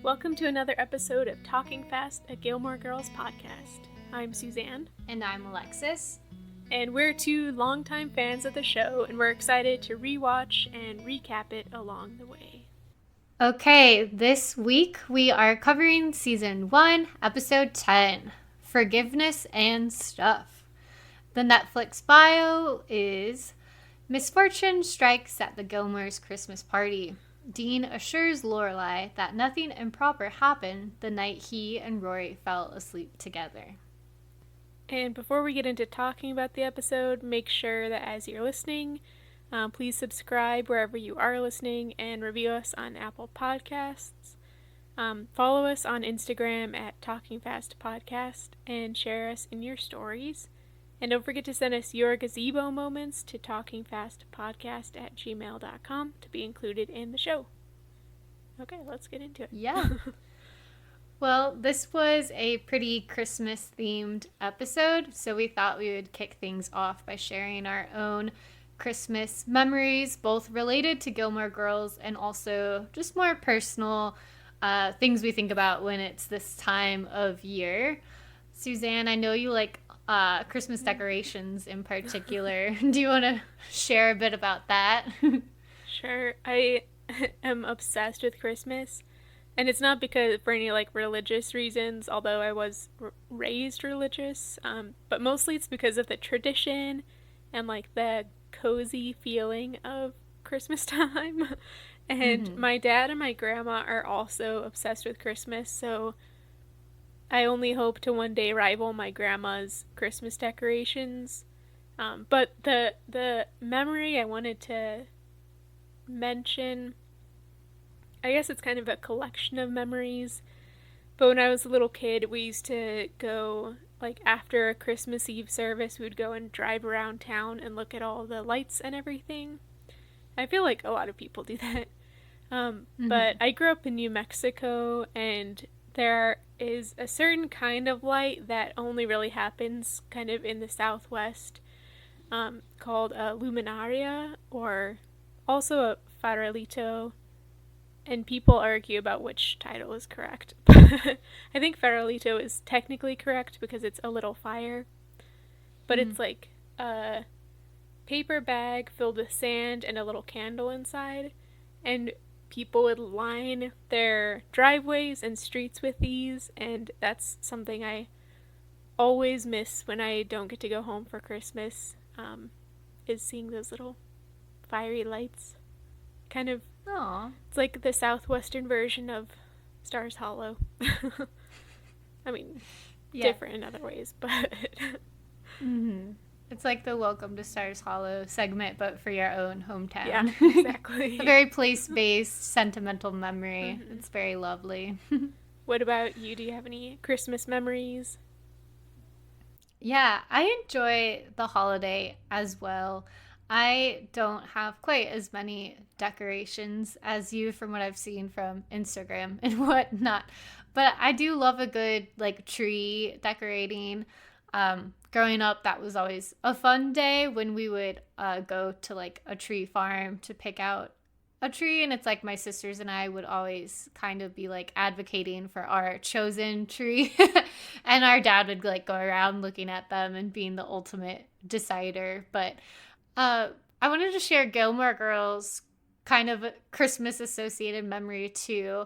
Welcome to another episode of Talking Fast, a Gilmore Girls podcast. I'm Suzanne. And I'm Alexis. And we're two longtime fans of the show, and we're excited to rewatch and recap it along the way. Okay, this week we are covering Season 1, Episode 10, Forgiveness and Stuff. The Netflix bio is, misfortune strikes at the Gilmore's Christmas party. Dean assures Lorelei that nothing improper happened the night he and Rory fell asleep together. And before we get into talking about the episode, make sure that as you're listening, please subscribe wherever you are listening and review us on Apple Podcasts. Follow us on Instagram at Talking Fast Podcast and share us in your stories. And don't forget to send us your gazebo moments to talkingfastpodcast@gmail.com to be included in the show. Okay, let's get into it. Yeah. Well, this was a pretty Christmas-themed episode, so we thought we would kick things off by sharing our own Christmas memories, both related to Gilmore Girls and also just more personal things we think about when it's this time of year. Suzanne, I know you like Christmas decorations in particular. Do you want to share a bit about that? Sure. I am obsessed with Christmas, and it's not because for any religious reasons, although I was raised religious, but mostly it's because of the tradition and the cozy feeling of Christmas time. And my dad and my grandma are also obsessed with Christmas, so I only hope to one day rival my grandma's Christmas decorations. But the memory I wanted to mention, I guess it's kind of a collection of memories. But when I was a little kid, we used to go, after a Christmas Eve service, we would go and drive around town and look at all the lights and everything. I feel like a lot of people do that. But I grew up in New Mexico, and there is a certain kind of light that only really happens kind of in the Southwest, called a luminaria, or also a farolito, and people argue about which title is correct. I think farolito is technically correct because it's a little fire, but it's like a paper bag filled with sand and a little candle inside, and people would line their driveways and streets with these, and that's something I always miss when I don't get to go home for Christmas, is seeing those little fiery lights. Kind of, Aww. It's like the southwestern version of Stars Hollow. I mean, different in other ways, but... It's like the Welcome to Stars Hollow segment, but for your own hometown. Yeah, exactly. A very place-based, sentimental memory. It's very lovely. What about you? Do you have any Christmas memories? Yeah, I enjoy the holiday as well. I don't have quite as many decorations as you from what I've seen from Instagram and whatnot, but I do love a good tree decorating. Growing up, that was always a fun day when we would go to a tree farm to pick out a tree, and it's my sisters and I would always kind of be advocating for our chosen tree, and our dad would go around looking at them and being the ultimate decider. But I wanted to share Gilmore Girls kind of Christmas associated memory too.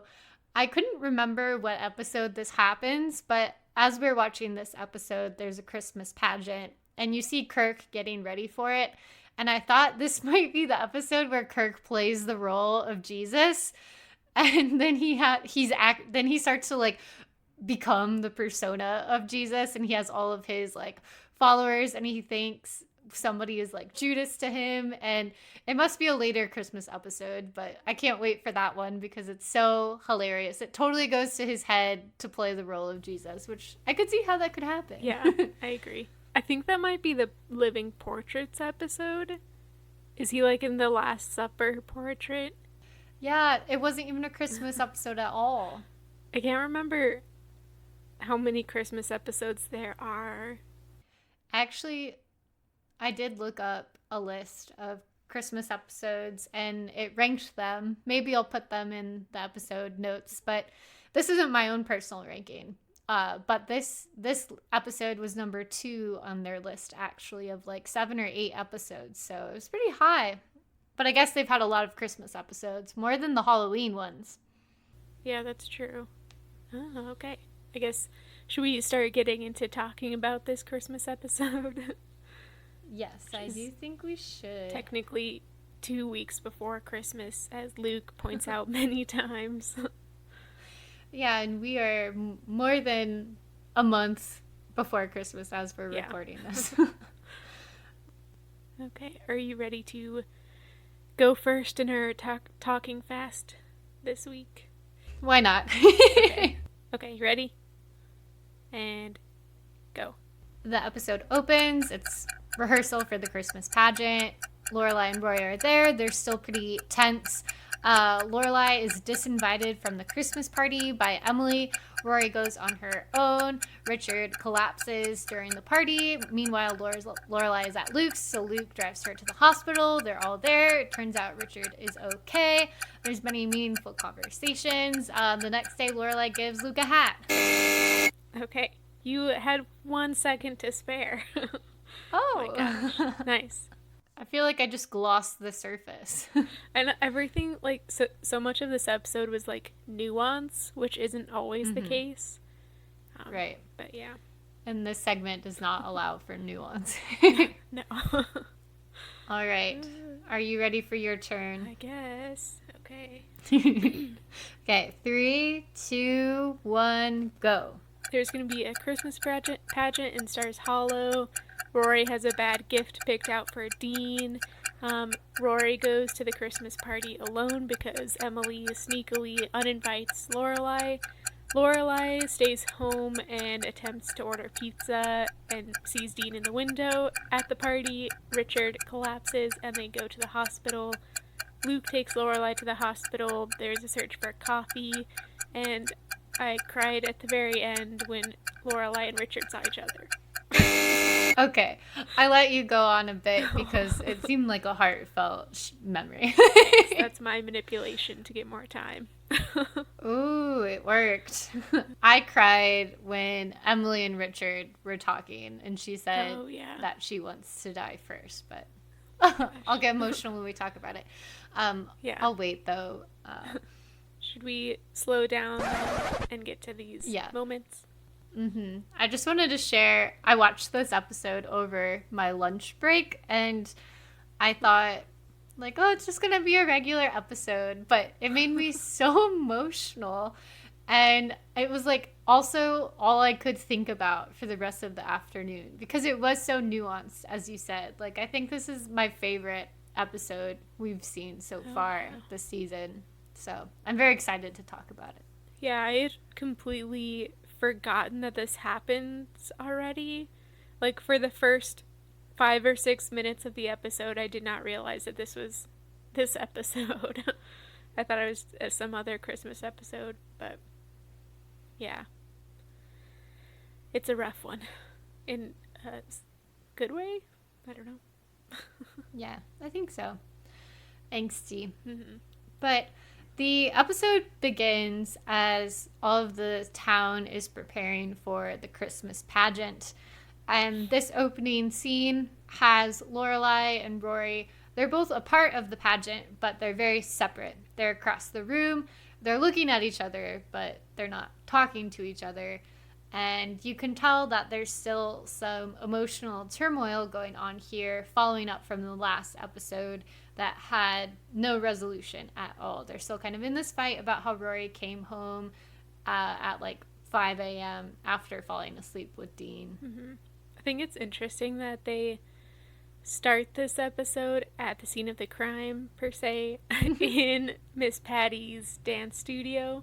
I couldn't remember what episode this happens, but as we're watching this episode, there's a Christmas pageant, and you see Kirk getting ready for it. And I thought this might be the episode where Kirk plays the role of Jesus, and then he starts to become the persona of Jesus, and he has all of his followers, and he thinks somebody is Judas to him, and it must be a later Christmas episode, but I can't wait for that one because it's so hilarious. It totally goes to his head to play the role of Jesus, which I could see how that could happen. Yeah, I agree. I think that might be the Living Portraits episode. Is he in the Last Supper portrait? Yeah, it wasn't even a Christmas episode at all. I can't remember how many Christmas episodes there are. Actually, I did look up a list of Christmas episodes and it ranked them. Maybe I'll put them in the episode notes, but this isn't my own personal ranking. But this episode was number 2 on their list, actually, of like 7 or 8 episodes. So it was pretty high. But I guess they've had a lot of Christmas episodes, more than the Halloween ones. Yeah, that's true. Oh, okay. I guess, should we start getting into talking about this Christmas episode? Yes, I do think we should. Technically 2 weeks before Christmas, as Luke points out many times. Yeah, and we are more than a month before Christmas as we're recording this. Okay, are you ready to go first in our talking fast this week? Why not? Okay, you ready? And go. The episode opens. It's rehearsal for the Christmas pageant. Lorelei and Rory are there. They're still pretty tense. Lorelei is disinvited from the Christmas party by Emily. Rory goes on her own. Richard collapses during the party. Meanwhile, Lorelei is at Luke's, so Luke drives her to the hospital. They're all there. It turns out Richard is okay. There's many meaningful conversations. The next day, Lorelei gives Luke a hat. Okay, you had 1 second to spare. Oh my gosh, nice. I feel like I just glossed the surface. And everything, like, so much of this episode was, like, nuance, which isn't always the case. Right. But, yeah. And this segment does not allow for nuance. No. All right. Are you ready for your turn? I guess. Okay. Okay, 3, 2, 1, go. There's going to be a Christmas pageant in Stars Hollow. Rory has a bad gift picked out for Dean. Rory goes to the Christmas party alone because Emily sneakily uninvites Lorelei. Lorelei stays home and attempts to order pizza and sees Dean in the window. At the party, Richard collapses and they go to the hospital. Luke takes Lorelei to the hospital. There's a search for coffee, and I cried at the very end when Lorelei and Richard saw each other. Okay, I let you go on a bit because it seemed like a heartfelt memory. That's my manipulation to get more time. Ooh, it worked. I cried when Emily and Richard were talking, and she said that she wants to die first, but I'll get emotional when we talk about it. I'll wait, though. Should we slow down and get to these moments? I just wanted to share, I watched this episode over my lunch break, and I thought, like, oh, it's just gonna be a regular episode, but it made me so emotional, and it was like also all I could think about for the rest of the afternoon because it was so nuanced, as you said. Like, I think this is my favorite episode we've seen so far this season, so I'm very excited to talk about it. Yeah, I had completely forgotten that this happens already. Like, for the first 5 or 6 minutes of the episode, I did not realize that this was this episode. I thought it was some other Christmas episode, but yeah. It's a rough one. In a good way? I don't know. Yeah, I think so. Angsty. But the episode begins as all of the town is preparing for the Christmas pageant. And this opening scene has Lorelei and Rory. They're both a part of the pageant, but they're very separate. They're across the room. They're looking at each other, but they're not talking to each other. And you can tell that there's still some emotional turmoil going on here, following up from the last episode that had no resolution at all. They're still kind of in this fight about how Rory came home at like 5 a.m. after falling asleep with Dean. I think it's interesting that they start this episode at the scene of the crime, per se, in Miss Patty's dance studio.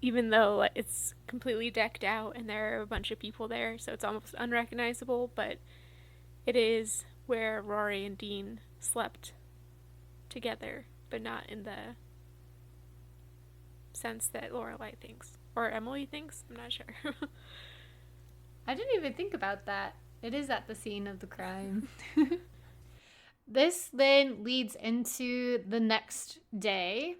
Even though it's completely decked out and there are a bunch of people there, so it's almost unrecognizable, but it is where Rory and Dean slept together, but not in the sense that Lorelei thinks, or Emily thinks. I'm not sure. I didn't even think about that. It is at the scene of the crime. This then leads into the next day,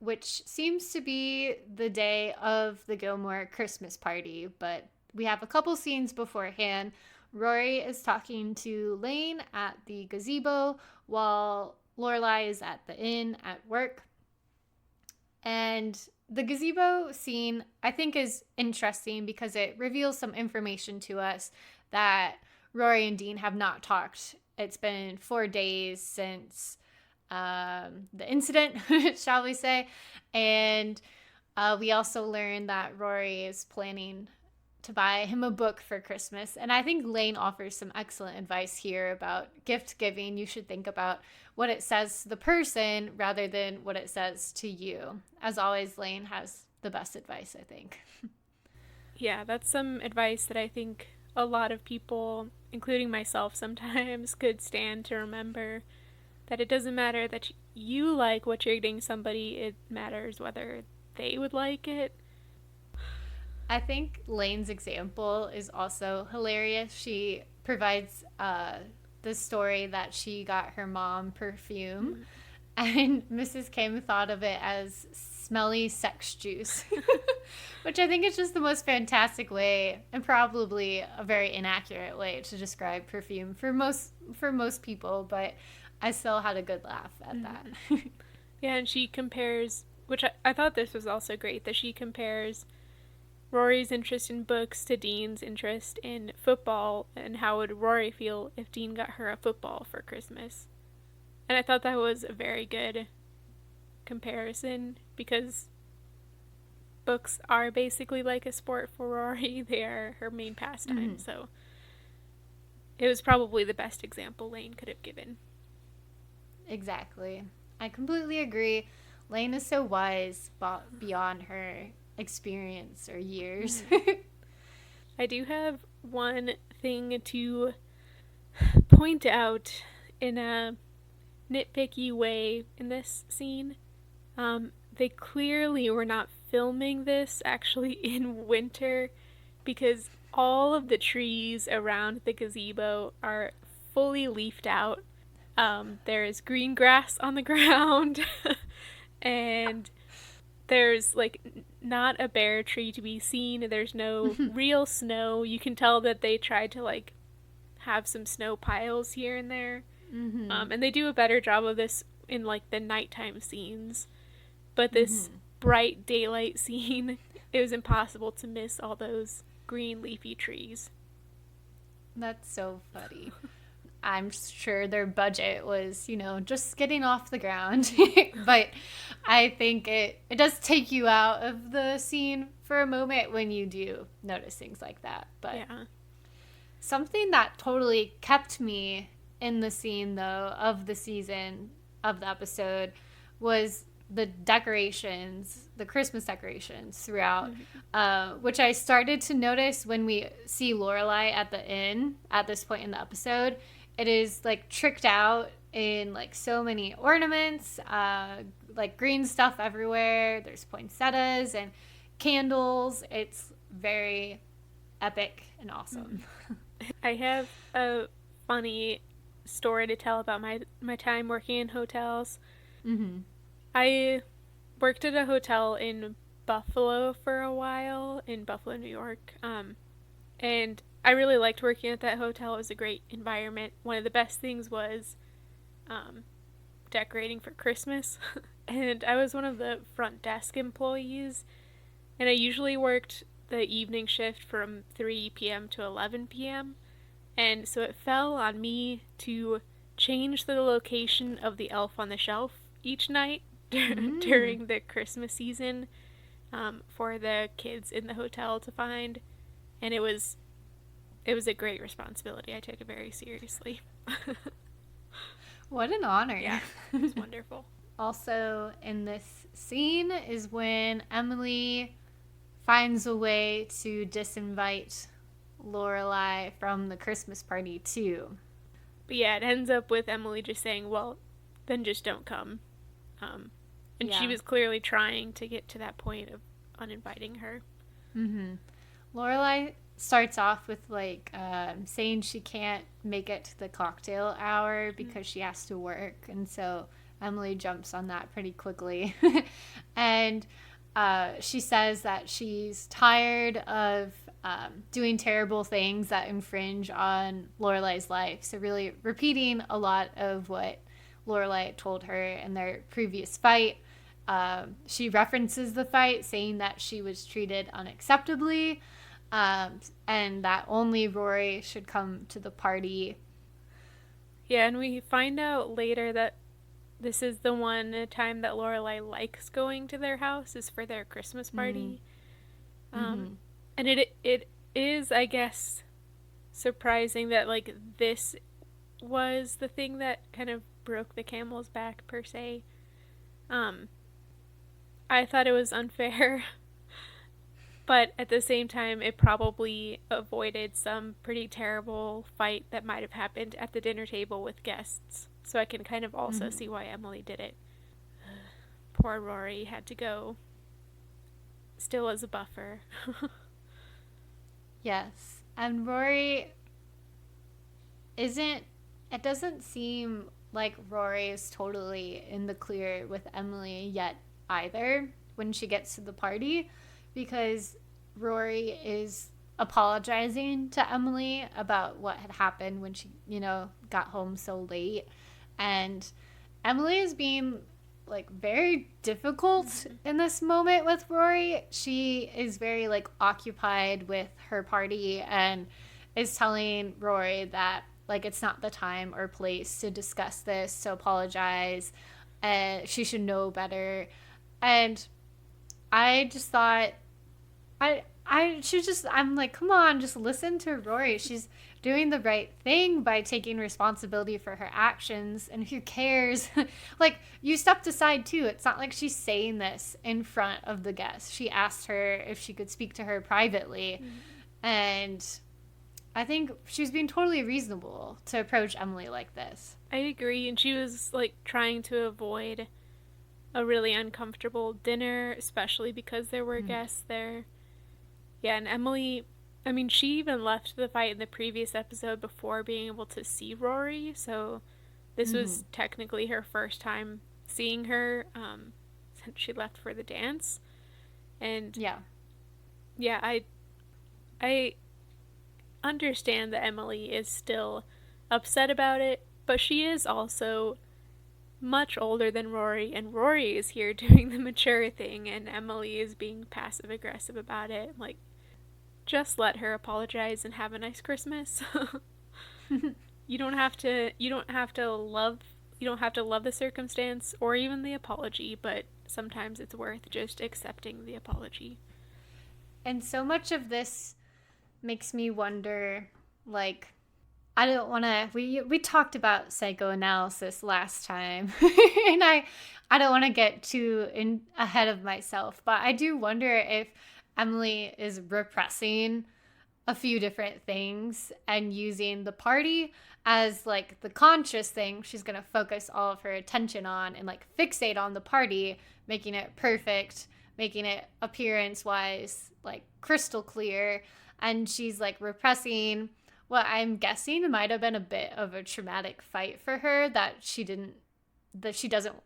which seems to be the day of the Gilmore Christmas party, but we have a couple scenes beforehand. Rory is talking to Lane at the gazebo while Lorelei is at the inn at work. And the gazebo scene, I think, is interesting because it reveals some information to us that Rory and Dean have not talked. It's been 4 days since the incident, shall we say. And we also learned that Rory is planning to buy him a book for Christmas. And I think Lane offers some excellent advice here about gift giving. You should think about what it says to the person rather than what it says to you. As always, Lane has the best advice, I think. Yeah, that's some advice that I think a lot of people, including myself sometimes, could stand to remember. That it doesn't matter that you like what you're getting somebody, it matters whether they would like it. I think Lane's example is also hilarious. She provides the story that she got her mom perfume, and Mrs. Kim thought of it as smelly sex juice, which I think is just the most fantastic way, and probably a very inaccurate way to describe perfume for most people, but I still had a good laugh at that. Yeah, and she compares, which I thought this was also great, that she compares Rory's interest in books to Dean's interest in football, and how would Rory feel if Dean got her a football for Christmas. And I thought that was a very good comparison, because books are basically like a sport for Rory. They are her main pastime, so it was probably the best example Lane could have given. Exactly. I completely agree. Lane is so wise beyond her experience or years. I do have one thing to point out in a nitpicky way in this scene. They clearly were not filming this actually in winter, because all of the trees around the gazebo are fully leafed out. There is green grass on the ground, and there's like not a bare tree to be seen. There's no real snow. You can tell that they tried to like have some snow piles here and there. And they do a better job of this in like the nighttime scenes. But this bright daylight scene, it was impossible to miss all those green leafy trees. That's so funny. I'm sure their budget was, just getting off the ground. But I think it does take you out of the scene for a moment when you do notice things like that. But yeah. Something that totally kept me in the scene, though, of the season, of the episode, was the decorations, the Christmas decorations throughout, which I started to notice when we see Lorelei at the inn at this point in the episode. It is like tricked out in like so many ornaments, like green stuff everywhere. There's poinsettias and candles. It's very epic and awesome. I have a funny story to tell about my time working in hotels. I worked at a hotel in Buffalo for a while, in Buffalo, New York, and I really liked working at that hotel. It was a great environment. One of the best things was decorating for Christmas, and I was one of the front desk employees, and I usually worked the evening shift from 3 p.m. to 11 p.m., and so it fell on me to change the location of the elf on the shelf each night during the Christmas season, for the kids in the hotel to find, and it was a great responsibility. I took it very seriously. What an honor. Yeah, it was wonderful. Also in this scene is when Emily finds a way to disinvite Lorelei from the Christmas party too. But yeah, it ends up with Emily just saying, well, then just don't come. And she was clearly trying to get to that point of uninviting her. Lorelei starts off with like saying she can't make it to the cocktail hour because she has to work, and so Emily jumps on that pretty quickly. And she says that she's tired of doing terrible things that infringe on Lorelei's life. So really repeating a lot of what Lorelei told her in their previous fight. She references the fight, saying that she was treated unacceptably, and that only Rory should come to the party. Yeah, and we find out later that this is the one time that Lorelei likes going to their house is for their Christmas party. Mm-hmm. And it is, I guess, surprising that like this was the thing that kind of broke the camel's back per se. I thought it was unfair, but at the same time, it probably avoided some pretty terrible fight that might have happened at the dinner table with guests. So I can kind of also see why Emily did it. Poor Rory had to go still as a buffer. Yes. And Rory isn't, it doesn't seem like Rory is totally in the clear with Emily yet either when she gets to the party, because Rory is apologizing to Emily about what had happened when she, got home so late. And Emily is being like very difficult in this moment with Rory. She is very like occupied with her party and is telling Rory that like it's not the time or place to discuss this, so apologize, and she should know better. And I just thought I'm like, come on, just listen to Rory. She's doing the right thing by taking responsibility for her actions, and who cares? Like, you stepped aside too. It's not like she's saying this in front of the guests. She asked her if she could speak to her privately, and I think she was being totally reasonable to approach Emily like this. I agree, and she was like trying to avoid a really uncomfortable dinner, especially because there were guests there. Yeah, and Emily, I mean, she even left the fight in the previous episode before being able to see Rory, so this was technically her first time seeing her since she left for the dance. And yeah, I understand that Emily is still upset about it, but she is also much older than Rory, and Rory is here doing the mature thing, and Emily is being passive aggressive about it. Like, just let her apologize and have a nice Christmas. You don't have to love the circumstance or even the apology, but sometimes it's worth just accepting the apology. And so much of this makes me wonder, like, I don't want to, we talked about psychoanalysis last time, and I don't want to get too ahead of myself, but I do wonder if Emily is repressing a few different things and using the party as like the conscious thing she's going to focus all of her attention on and like fixate on the party, making it perfect, making it appearance wise like crystal clear, and she's like repressing what I'm guessing might have been a bit of a traumatic fight for her that she doesn't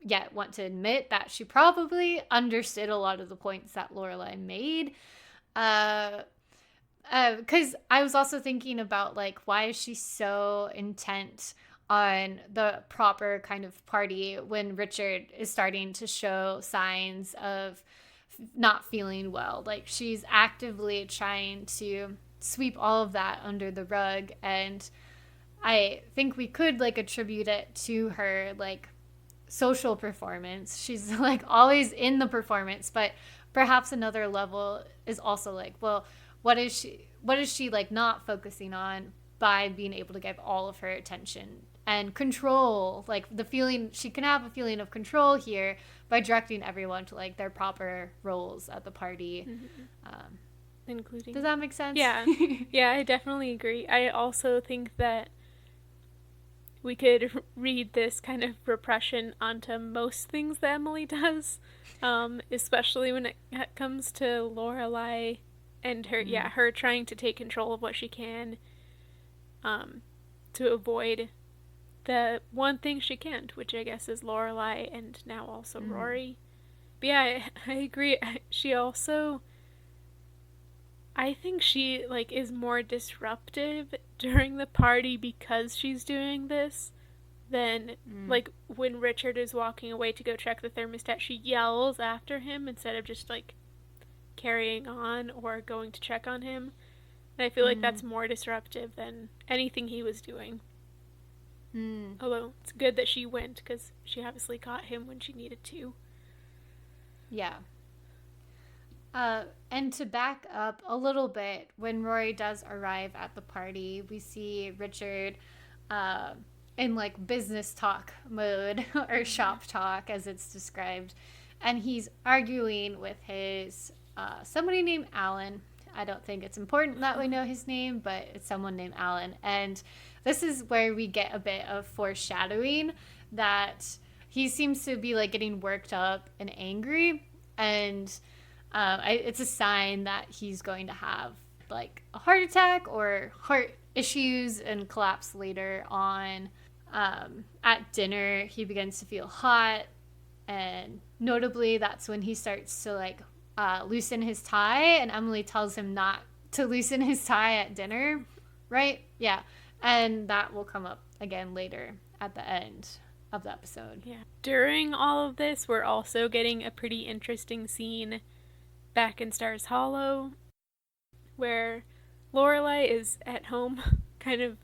yet want to admit, that she probably understood a lot of the points that Lorelei made. Because I was also thinking about, like, why is she so intent on the proper kind of party when Richard is starting to show signs of not feeling well? Like, she's actively trying to sweep all of that under the rug, and I think we could, like, attribute it to her, like, social performance. She's like always in the performance, but perhaps another level is also like, well, what is she like not focusing on by being able to give all of her attention and control, like the feeling, she can have a feeling of control here by directing everyone to like their proper roles at the party. Including, does that make sense? Yeah. Yeah, I definitely agree. I also think that we could read this kind of repression onto most things that Emily does, especially when it comes to Lorelei and her trying to take control of what she can, to avoid the one thing she can't, which I guess is Lorelei and now also Rory. But yeah, I agree. She also, I think she like is more disruptive during the party because she's doing this than like when Richard is walking away to go check the thermostat. She yells after him instead of just like carrying on or going to check on him. And I feel like that's more disruptive than anything he was doing. Although it's good that she went because she obviously caught him when she needed to. Yeah. And to back up a little bit, when Rory does arrive at the party, we see Richard in like business talk mode or shop talk as it's described. And he's arguing with his somebody named Alan. I don't think it's important that we know his name, but it's someone named Alan. And this is where we get a bit of foreshadowing that he seems to be like getting worked up and angry. And it's a sign that he's going to have like a heart attack or heart issues and collapse later on. At dinner, he begins to feel hot. And notably, that's when he starts to like loosen his tie, and Emily tells him not to loosen his tie at dinner, right? Yeah. And that will come up again later at the end of the episode. Yeah. During all of this, we're also getting a pretty interesting scene back in Stars Hollow where Lorelei is at home kind of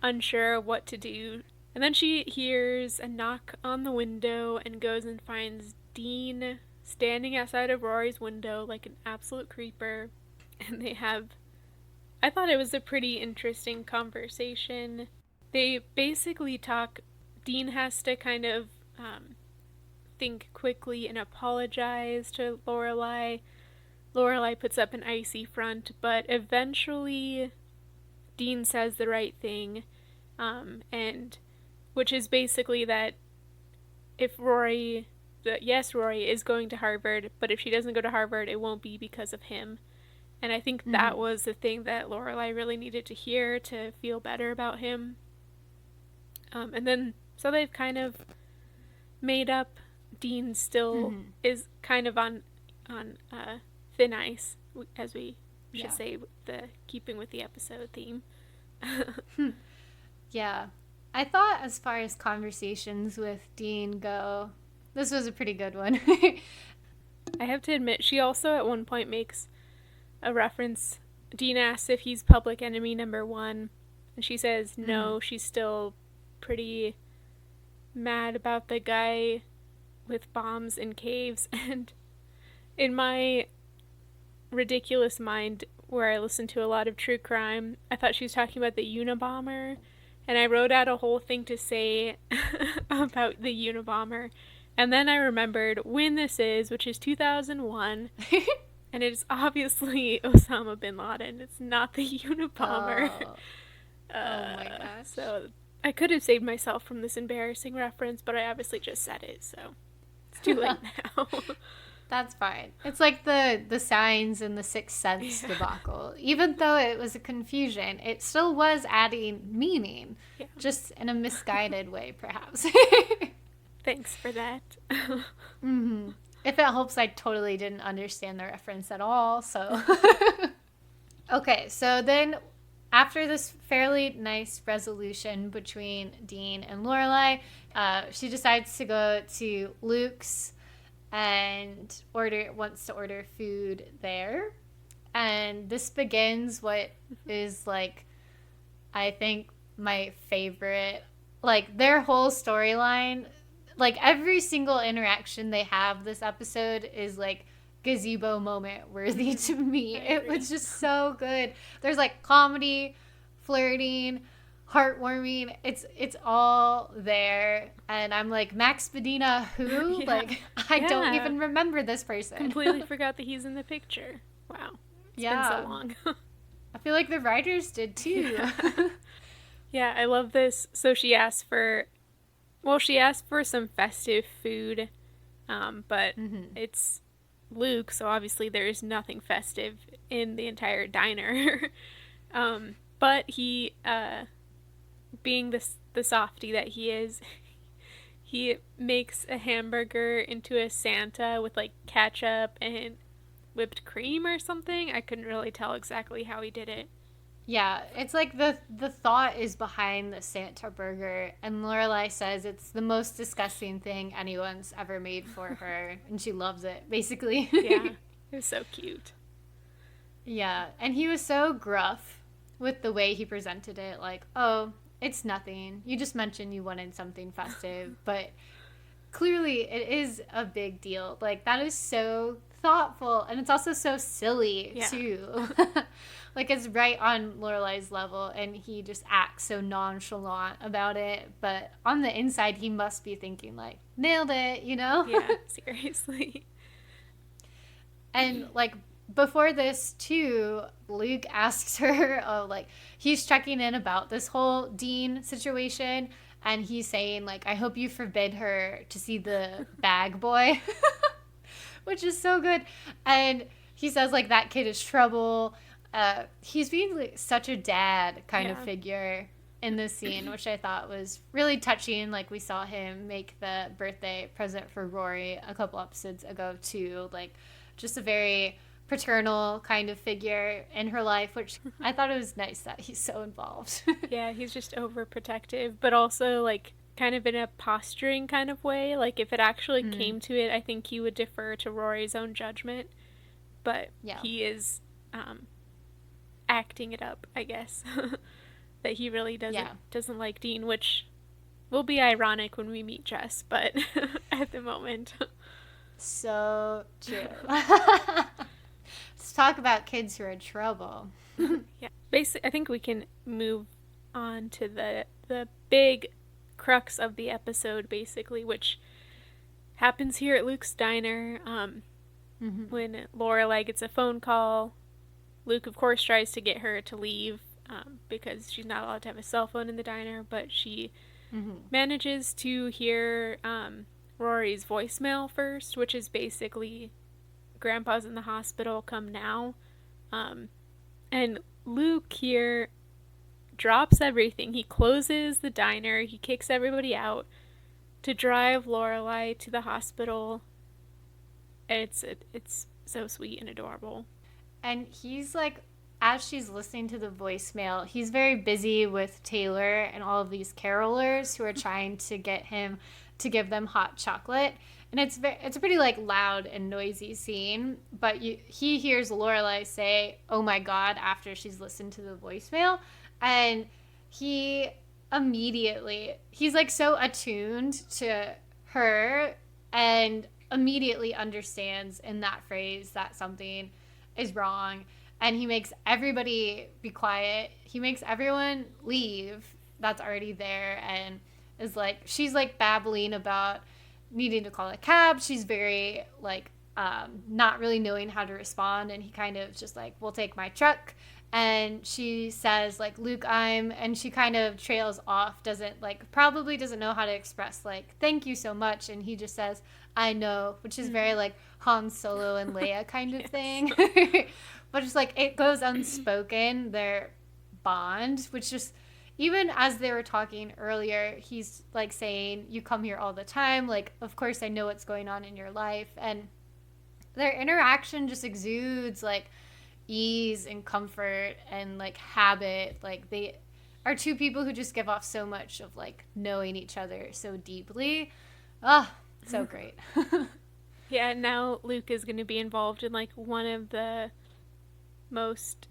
unsure of what to do. And then she hears a knock on the window and goes and finds Dean standing outside of Rory's window like an absolute creeper. And they have, I thought it was a pretty interesting conversation. They basically talk, Dean has to kind of think quickly and apologize to Lorelei. Lorelei puts up an icy front, but eventually Dean says the right thing, and which is basically that if Rory is going to Harvard, but if she doesn't go to Harvard, it won't be because of him. And I think that was the thing that Lorelei really needed to hear to feel better about him. And then, so they've kind of made up. Dean still is kind of on thin ice, as we should say, with the keeping with the episode theme. Yeah. I thought as far as conversations with Dean go, this was a pretty good one. I have to admit, she also at one point makes a reference. Dean asks if he's public enemy number 1, and she says no, she's still pretty mad about the guy with bombs in caves. And in my ridiculous mind, where I listen to a lot of true crime, I thought she was talking about the Unabomber, and I wrote out a whole thing to say about the Unabomber, and then I remembered when this is, which is 2001, and it's obviously Osama bin Laden. It's not the Unabomber. Oh my gosh. So I could have saved myself from this embarrassing reference, but I obviously just said it, so it's too late now. That's fine. It's like the signs in the Sixth Sense debacle. Even though it was a confusion, it still was adding meaning, just in a misguided way, perhaps. Thanks for that. If it helps, I totally didn't understand the reference at all, so. Okay, so then after this fairly nice resolution between Dean and Lorelei, she decides to go to Luke's and wants to order food there. And this begins what is like, I think, my favorite, like their whole storyline, like every single interaction they have this episode is like gazebo moment worthy to me. It was just so good. There's like comedy, flirting, heartwarming. It's all there, and I'm like, Max Medina, who? Like, I don't even remember this person. Completely forgot that he's in the picture. Wow. It's been so long. I feel like the writers did too. Yeah, I love this. So she asked for some festive food, but it's Luke, so obviously there is nothing festive in the entire diner. But he, being the softy that he is, he makes a hamburger into a Santa with like ketchup and whipped cream or something. I couldn't really tell exactly how he did it. Yeah, it's like the thought is behind the Santa burger, and Lorelei says it's the most disgusting thing anyone's ever made for her, and she loves it, basically. Yeah, it was so cute. Yeah, and he was so gruff with the way he presented it, like, oh, it's nothing. You just mentioned you wanted something festive, but clearly it is a big deal. Like, that is so thoughtful, and it's also so silly, Yeah. too. Like, it's right on Lorelei's level, and he just acts so nonchalant about it, but on the inside, he must be thinking, like, nailed it, you know? Yeah, seriously. And like before this too, Luke asks her, oh, like he's checking in about this whole Dean situation, and he's saying like, I hope you forbid her to see the bag boy, which is so good. And he says like that kid is trouble. He's being like, such a dad kind of Yeah. figure in this scene, which I thought was really touching. Like we saw him make the birthday present for Rory a couple episodes ago too. Like just a very paternal kind of figure in her life, which I thought it was nice that he's so involved. Yeah, he's just overprotective, but also like kind of in a posturing kind of way. Like if it actually Mm, came to it, I think he would defer to Rory's own judgment, but yeah. he is acting it up, I guess. That he really Yeah. doesn't like Dean, which will be ironic when we meet Jess, but at the moment. So true. Let's talk about kids who are in trouble. Yeah. Basically, I think we can move on to the big crux of the episode, basically, which happens here at Luke's diner. Mm-hmm. When Lorelei gets a phone call, Luke, of course, tries to get her to leave because she's not allowed to have a cell phone in the diner, but she Mm-hmm. manages to hear Rory's voicemail first, which is basically Grandpa's in the hospital, come now. Um, and Luke here drops everything. He closes the diner, he kicks everybody out to drive Lorelei to the hospital. It's so sweet and adorable. And he's like, as she's listening to the voicemail, he's very busy with Taylor and all of these carolers who are trying to get him to give them hot chocolate. And it's a pretty like loud and noisy scene, but he hears Lorelai say, "Oh my God," after she's listened to the voicemail, and he he's like so attuned to her and immediately understands in that phrase that something is wrong, and he makes everybody be quiet. He makes everyone leave that's already there, and is like, she's like babbling about needing to call a cab. She's very like not really knowing how to respond, and he kind of just like, we'll take my truck. And she says like, Luke, and she kind of trails off, doesn't like, probably doesn't know how to express like thank you so much, and he just says I know, which is very like Han Solo and Leia kind of Yes. thing. But just like it goes unspoken, their bond, which just, even as they were talking earlier, he's like saying, you come here all the time, like of course I know what's going on in your life. And their interaction just exudes like ease and comfort and like habit. Like they are two people who just give off so much of like knowing each other so deeply. Ah, so great. Yeah, now Luke is going to be involved in like one of the most,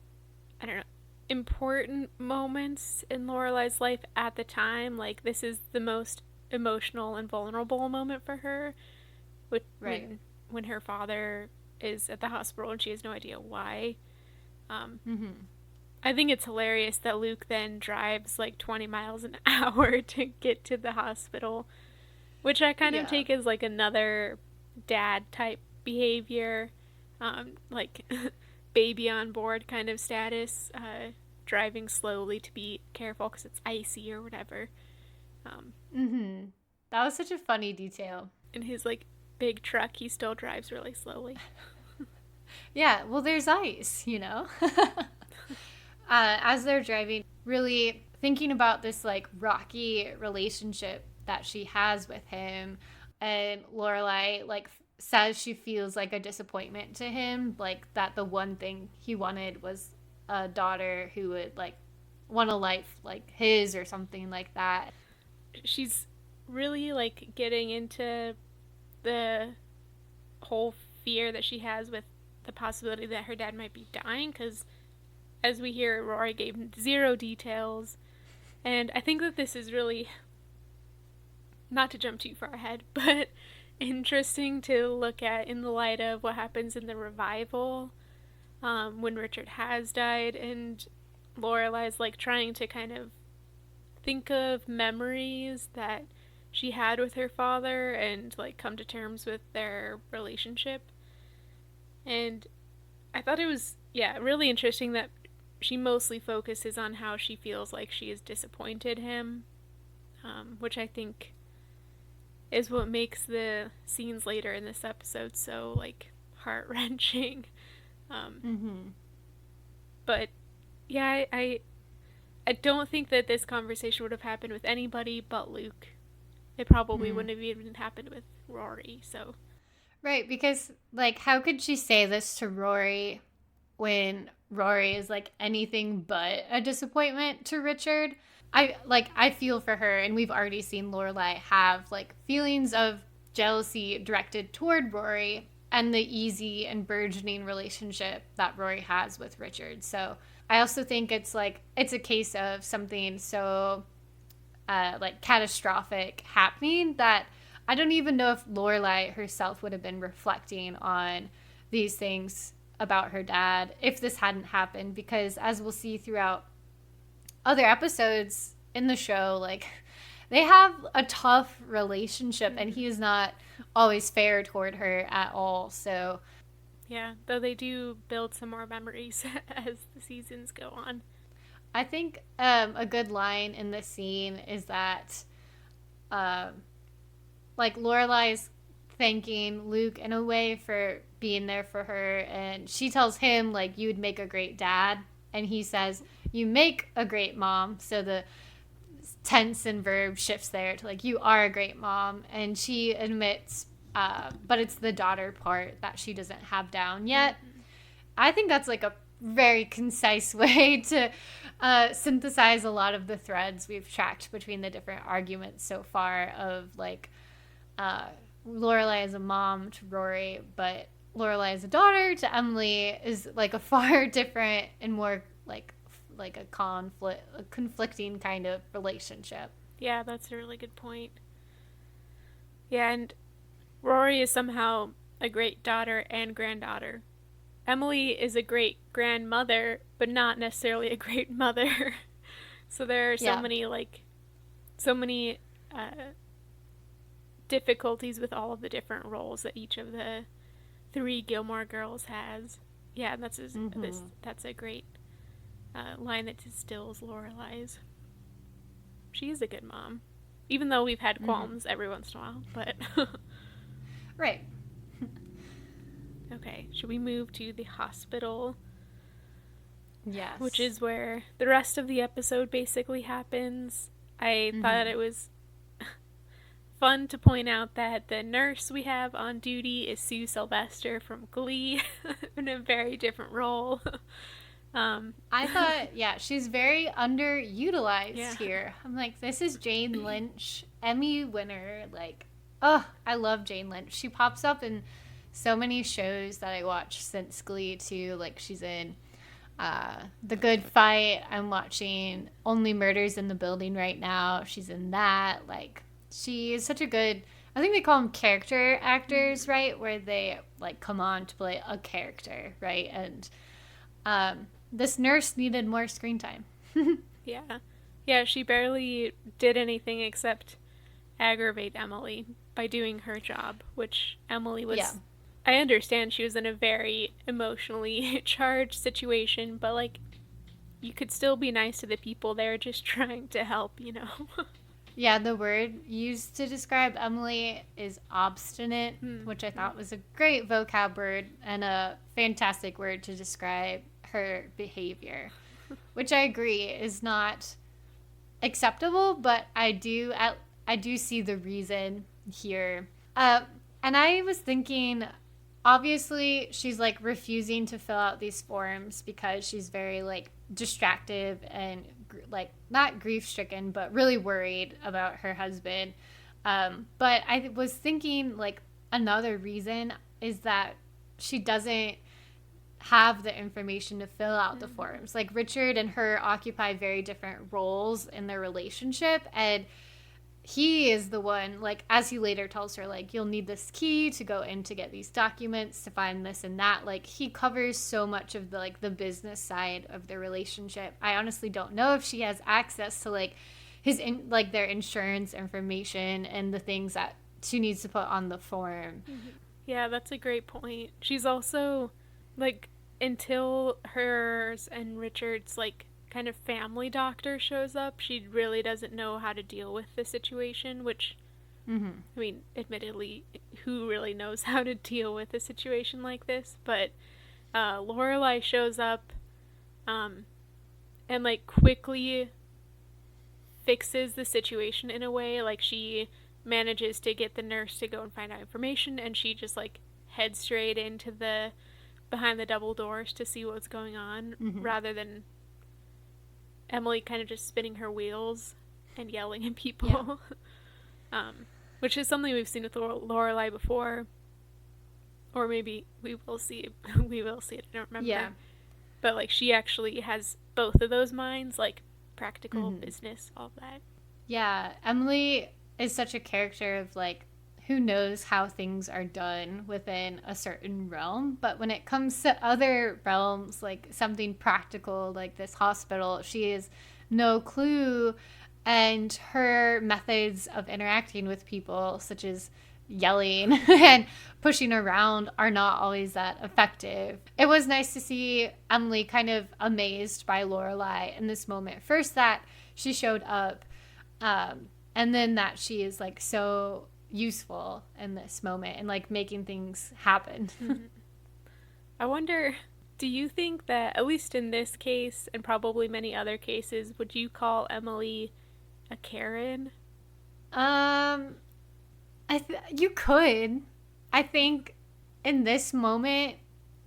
I don't know, important moments in Lorelei's life at the time. Like this is the most emotional and vulnerable moment for her, with Right. when her father is at the hospital and she has no idea why. Um, Mm-hmm. I think it's hilarious that Luke then drives like 20 miles an hour to get to the hospital, which I kind of Yeah. take as like another dad type behavior, like baby on board kind of status, driving slowly to be careful because it's icy or whatever. Um, Mm-hmm. That was such a funny detail. and his like big truck, he still drives really slowly. Yeah, well, there's ice, as they're driving, really thinking about this like rocky relationship that she has with him, and Lorelei like says she feels like a disappointment to him, like that the one thing he wanted was a daughter who would like want a life like his or something like that. She's really like getting into the whole fear that she has with the possibility that her dad might be dying, because as we hear, Rory gave zero details. And I think that this is really, not to jump too far ahead, but interesting to look at in the light of what happens in the revival, when Richard has died, and Lorelai's like trying to kind of think of memories that she had with her father and like come to terms with their relationship. And I thought it was, yeah, really interesting that she mostly focuses on how she feels like she has disappointed him, which I think is what makes the scenes later in this episode so like heart wrenching. Um, Mm-hmm. but yeah, I don't think that this conversation would have happened with anybody but Luke. It probably Mm. wouldn't have even happened with Rory. So Right, because like how could she say this to Rory when Rory is like anything but a disappointment to Richard? I feel for her, and we've already seen Lorelai have like feelings of jealousy directed toward Rory and the easy and burgeoning relationship that Rory has with Richard. So I also think it's a case of something so like catastrophic happening that I don't even know if Lorelai herself would have been reflecting on these things about her dad if this hadn't happened, because as we'll see throughout other episodes in the show, like they have a tough relationship and he is not always fair toward her at all. So yeah, though they do build some more memories as the seasons go on. I think a good line in this scene is that um, like Lorelai's thanking Luke in a way for being there for her, and she tells him like you would make a great dad, and he says you make a great mom. So the tense and verb shifts there to like you are a great mom, and she admits, but it's the daughter part that she doesn't have down yet. Mm-hmm. I think that's like a very concise way to synthesize a lot of the threads we've tracked between the different arguments so far of like uh, Lorelai as a mom to Rory, but Lorelai as a daughter to Emily is like a far different and more like a conflicting kind of relationship. Yeah, that's a really good point. Yeah, and Rory is somehow a great daughter and granddaughter. Emily is a great grandmother, but not necessarily a great mother. So there are Yeah. so many difficulties with all of the different roles that each of the three Gilmore girls has. Yeah, Mm-hmm. that's a great line that distills Lorelai's. She is a good mom, even though we've had Mm-hmm. qualms every once in a while. But Right. okay, should we move to the hospital, which Yes. is where the rest of the episode basically happens? I thought Mm-hmm. it was fun to point out that the nurse we have on duty is Sue Sylvester from Glee in a very different role. um, I thought, yeah, she's very yeah, underutilized here. I'm like, this is Jane Lynch, Emmy winner. Like, oh, I love Jane Lynch. She pops up in so many shows that I watched since Glee, too. Like, she's in The Good Fight. I'm watching Only Murders in the Building right now. She's in that. Like, she is such a good. I think they call them character actors, right? Where they like come on to play a character, right? And this nurse needed more screen time. yeah, yeah. She barely did anything except aggravate Emily by doing her job, which Emily Yeah. was. I understand she was in a very emotionally charged situation, but like you could still be nice to the people there just trying to help, you know? Yeah, the word used to describe Emily is obstinate, which I Mm-hmm. thought was a great vocab word and a fantastic word to describe her behavior, which I agree is not acceptable, but I do see the reason here. Uh, and I was thinking, obviously, she's like refusing to fill out these forms because she's very like distracted and like not grief stricken, but really worried about her husband. But I was thinking like another reason is that she doesn't have the information to fill out the Mm-hmm. forms. Like Richard and her occupy very different roles in their relationship, and he is the one, like, as he later tells her, like, you'll need this key to go in to get these documents to find this and that. Like, he covers so much of the like the business side of their relationship. I honestly don't know if she has access to like like their insurance information and the things that she needs to put on the form. Mm-hmm. Yeah, that's a great point. She's also like until hers and Richard's like kind of family doctor shows up, she really doesn't know how to deal with the situation, which Mm-hmm. I mean, admittedly, who really knows how to deal with a situation like this? But Lorelei shows up um, and like quickly fixes the situation in a way. Like she manages to get the nurse to go and find out information, and she just like heads straight into the behind the double doors to see what's going on, Mm-hmm. rather than Emily kind of just spinning her wheels and yelling at Yeah. people. um, which is something we've seen with Lorelei before, or maybe we will see. We will see it. I don't Yeah. remember, but like she actually has both of those minds, like practical, Mm-hmm. business, all that. Yeah, Emily is such a character of like who knows how things are done within a certain realm, but when it comes to other realms, like something practical like this hospital, she has no clue, and her methods of interacting with people, such as yelling and pushing around, are not always that effective. It was nice to see Emily kind of amazed by Lorelei in this moment. First, that she showed up, and then that she is like so useful in this moment and like making things happen. Mm-hmm. I wonder, do you think that, at least in this case, and probably many other cases, would you call Emily a Karen? um you could. I think in this moment,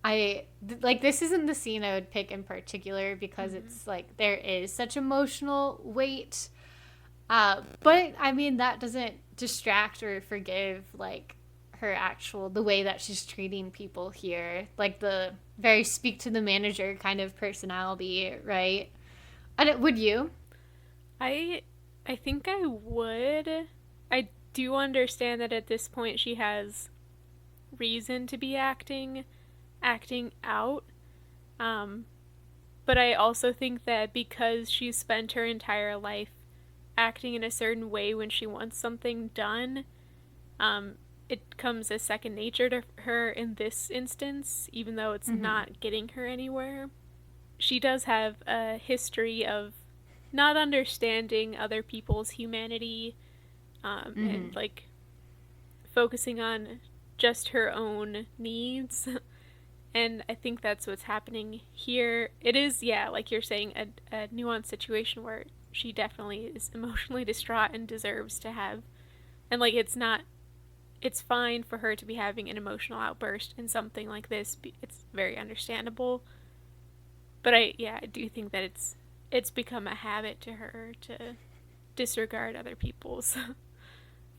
like this isn't the scene I would pick in particular because Mm-hmm. it's like there is such emotional weight. But I mean that doesn't distract or forgive like her actual the way that she's treating people here, like the very speak to the manager kind of personality, right? And would you? I I think I would. I do understand that at this point she has reason to be acting out. Um, but I also think that because she's spent her entire life acting in a certain way when she wants something done, um, it comes as second nature to her in this instance, even though it's Mm-hmm. not getting her anywhere. She does have a history of not understanding other people's humanity, and Mm-hmm. like focusing on just her own needs. And I think that's what's happening here. It is, yeah, like you're saying, a nuanced situation where she definitely is emotionally distraught and deserves to have. And, like, it's not. It's fine for her to be having an emotional outburst in something like this. It's very understandable. But I do think that it's become a habit to her to disregard other people's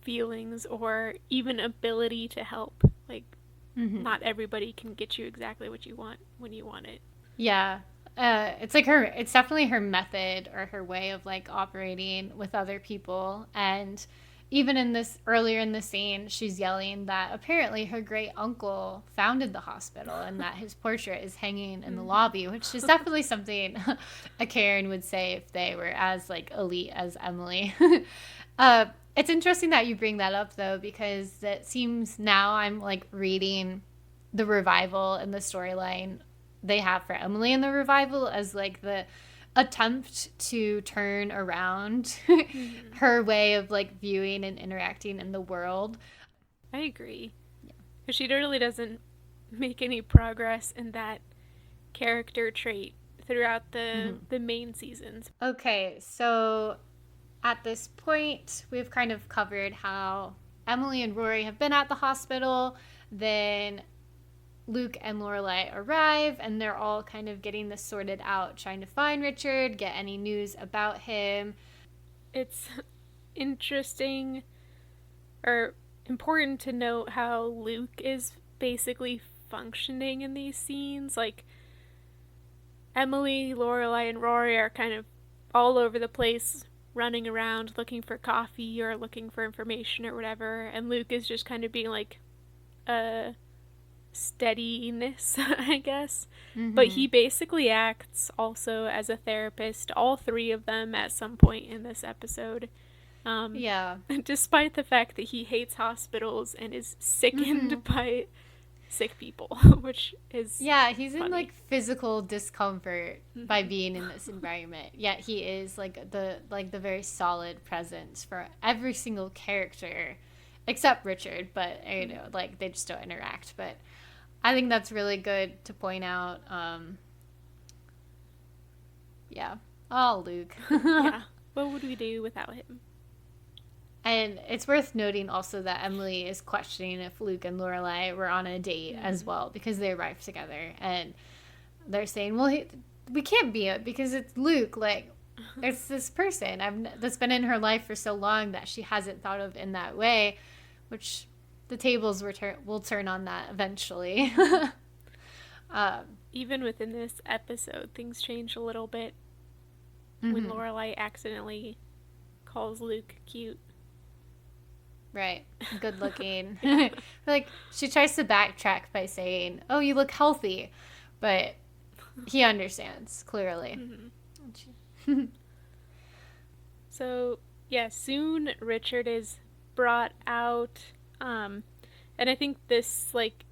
feelings or even ability to help. Like, Mm-hmm. not everybody can get you exactly what you want when you want it. Yeah. It's like her, it's definitely her method or her way of like operating with other people. And even in this earlier in the scene, she's yelling that apparently her great uncle founded the hospital and that his portrait is hanging in the Mm-hmm. lobby, which is definitely something a Karen would say if they were as like elite as Emily. uh, it's interesting that you bring that up though, because it seems now I'm like reading the revival and the storyline they have for Emily in the revival as like the attempt to turn around Mm-hmm. her way of like viewing and interacting in the world. I agree. Yeah. Because she really doesn't make any progress in that character trait throughout Mm-hmm. the main seasons. Okay, so at this point, we've kind of covered how Emily and Rory have been at the hospital. Then Luke and Lorelei arrive, and they're all kind of getting this sorted out, trying to find Richard, get any news about him. It's interesting or important to note how Luke is basically functioning in these scenes. Like, Emily, Lorelei, and Rory are kind of all over the place, running around looking for coffee or looking for information or whatever, and Luke is just kind of being like a steadiness, I guess. But Mm-hmm. he basically acts also as a therapist, all three of them at some point in this episode. Um, Yeah. Despite the fact that he hates hospitals and is Mm-hmm. sickened by sick people, which is Yeah, he's in funny. like physical discomfort by Mm-hmm. being in this environment. Yet he is like the very solid presence for every single character except Richard, but you know, like they just don't interact. But I think that's really good to point out. Yeah. Oh, Luke. Yeah. What would we do without him? And it's worth noting also that Emily is questioning if Luke and Lorelai were on a date as Mm-hmm. well because they arrived together. And they're saying, well, we can't be it because it's Luke. Like, it's this person that's been in her life for so long that she hasn't thought of in that way, which the tables will turn on that eventually. Mm-hmm. um, Even within this episode, things change a little bit when mm-hmm. Lorelai accidentally calls Luke cute. Right. Good looking. Yeah. Like, she tries to backtrack by saying, oh, you look healthy. But he understands, clearly. Mm-hmm. So, yeah, soon Richard is brought out. And I think this, like,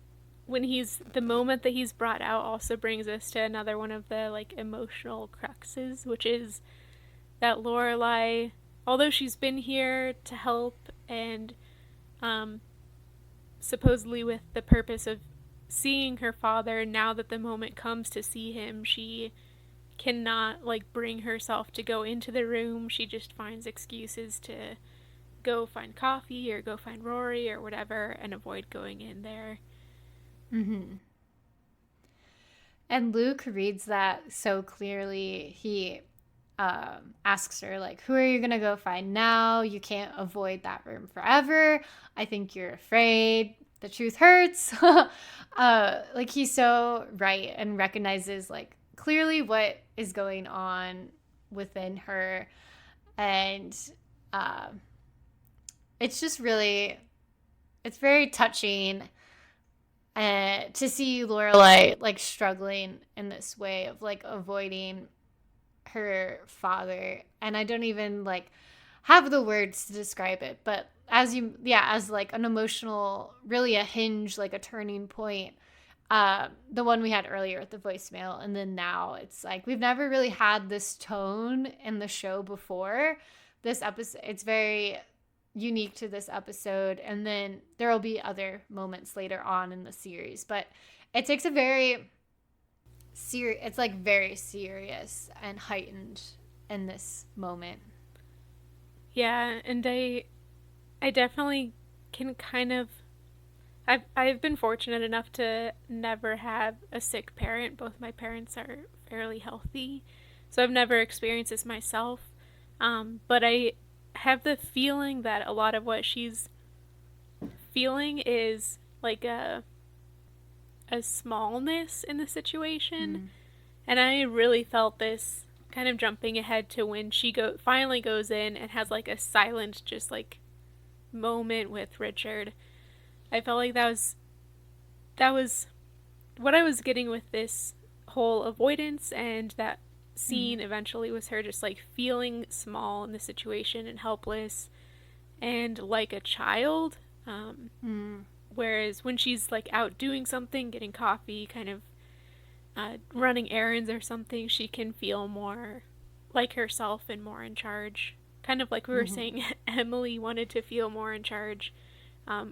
when he's, the moment that he's brought out also brings us to another one of the, like, emotional cruxes, which is that Lorelai, although she's been here to help and um, supposedly with the purpose of seeing her father, now that the moment comes to see him, she cannot like bring herself to go into the room. She just finds excuses to go find coffee or go find Rory or whatever and avoid going in there. Mm-hmm. And Luke reads that so clearly. He asks her, like, who are you going to go find now? You can't avoid that room forever. I think you're afraid. The truth hurts. Like, he's so right and recognizes, like, clearly what is going on within her. And uh, it's just really, it's very touching to see Lorelai like struggling in this way of like avoiding her father. And I don't even like have the words to describe it, but as like an emotional, really a hinge, like a turning point. The one we had earlier with the voicemail, and then now it's like we've never really had this tone in the show before. This episode, it's very unique to this episode, and then there will be other moments later on in the series, but it takes a very it's like very serious and heightened in this moment. Yeah, and I definitely can kind of I've been fortunate enough to never have a sick parent. Both my parents are fairly healthy, so I've never experienced this myself. But I have the feeling that a lot of what she's feeling is like a smallness in the situation, Mm. and I really felt this kind of jumping ahead to when she finally goes in and has like a silent just like moment with Richard. I felt like that was what I was getting with this whole avoidance, and that scene Mm. eventually was her just like feeling small in the situation and helpless and like a child. Mm. Whereas when she's like out doing something, getting coffee, kind of running errands or something, she can feel more like herself and more in charge. Kind of like we were Mm-hmm. saying, Emily wanted to feel more in charge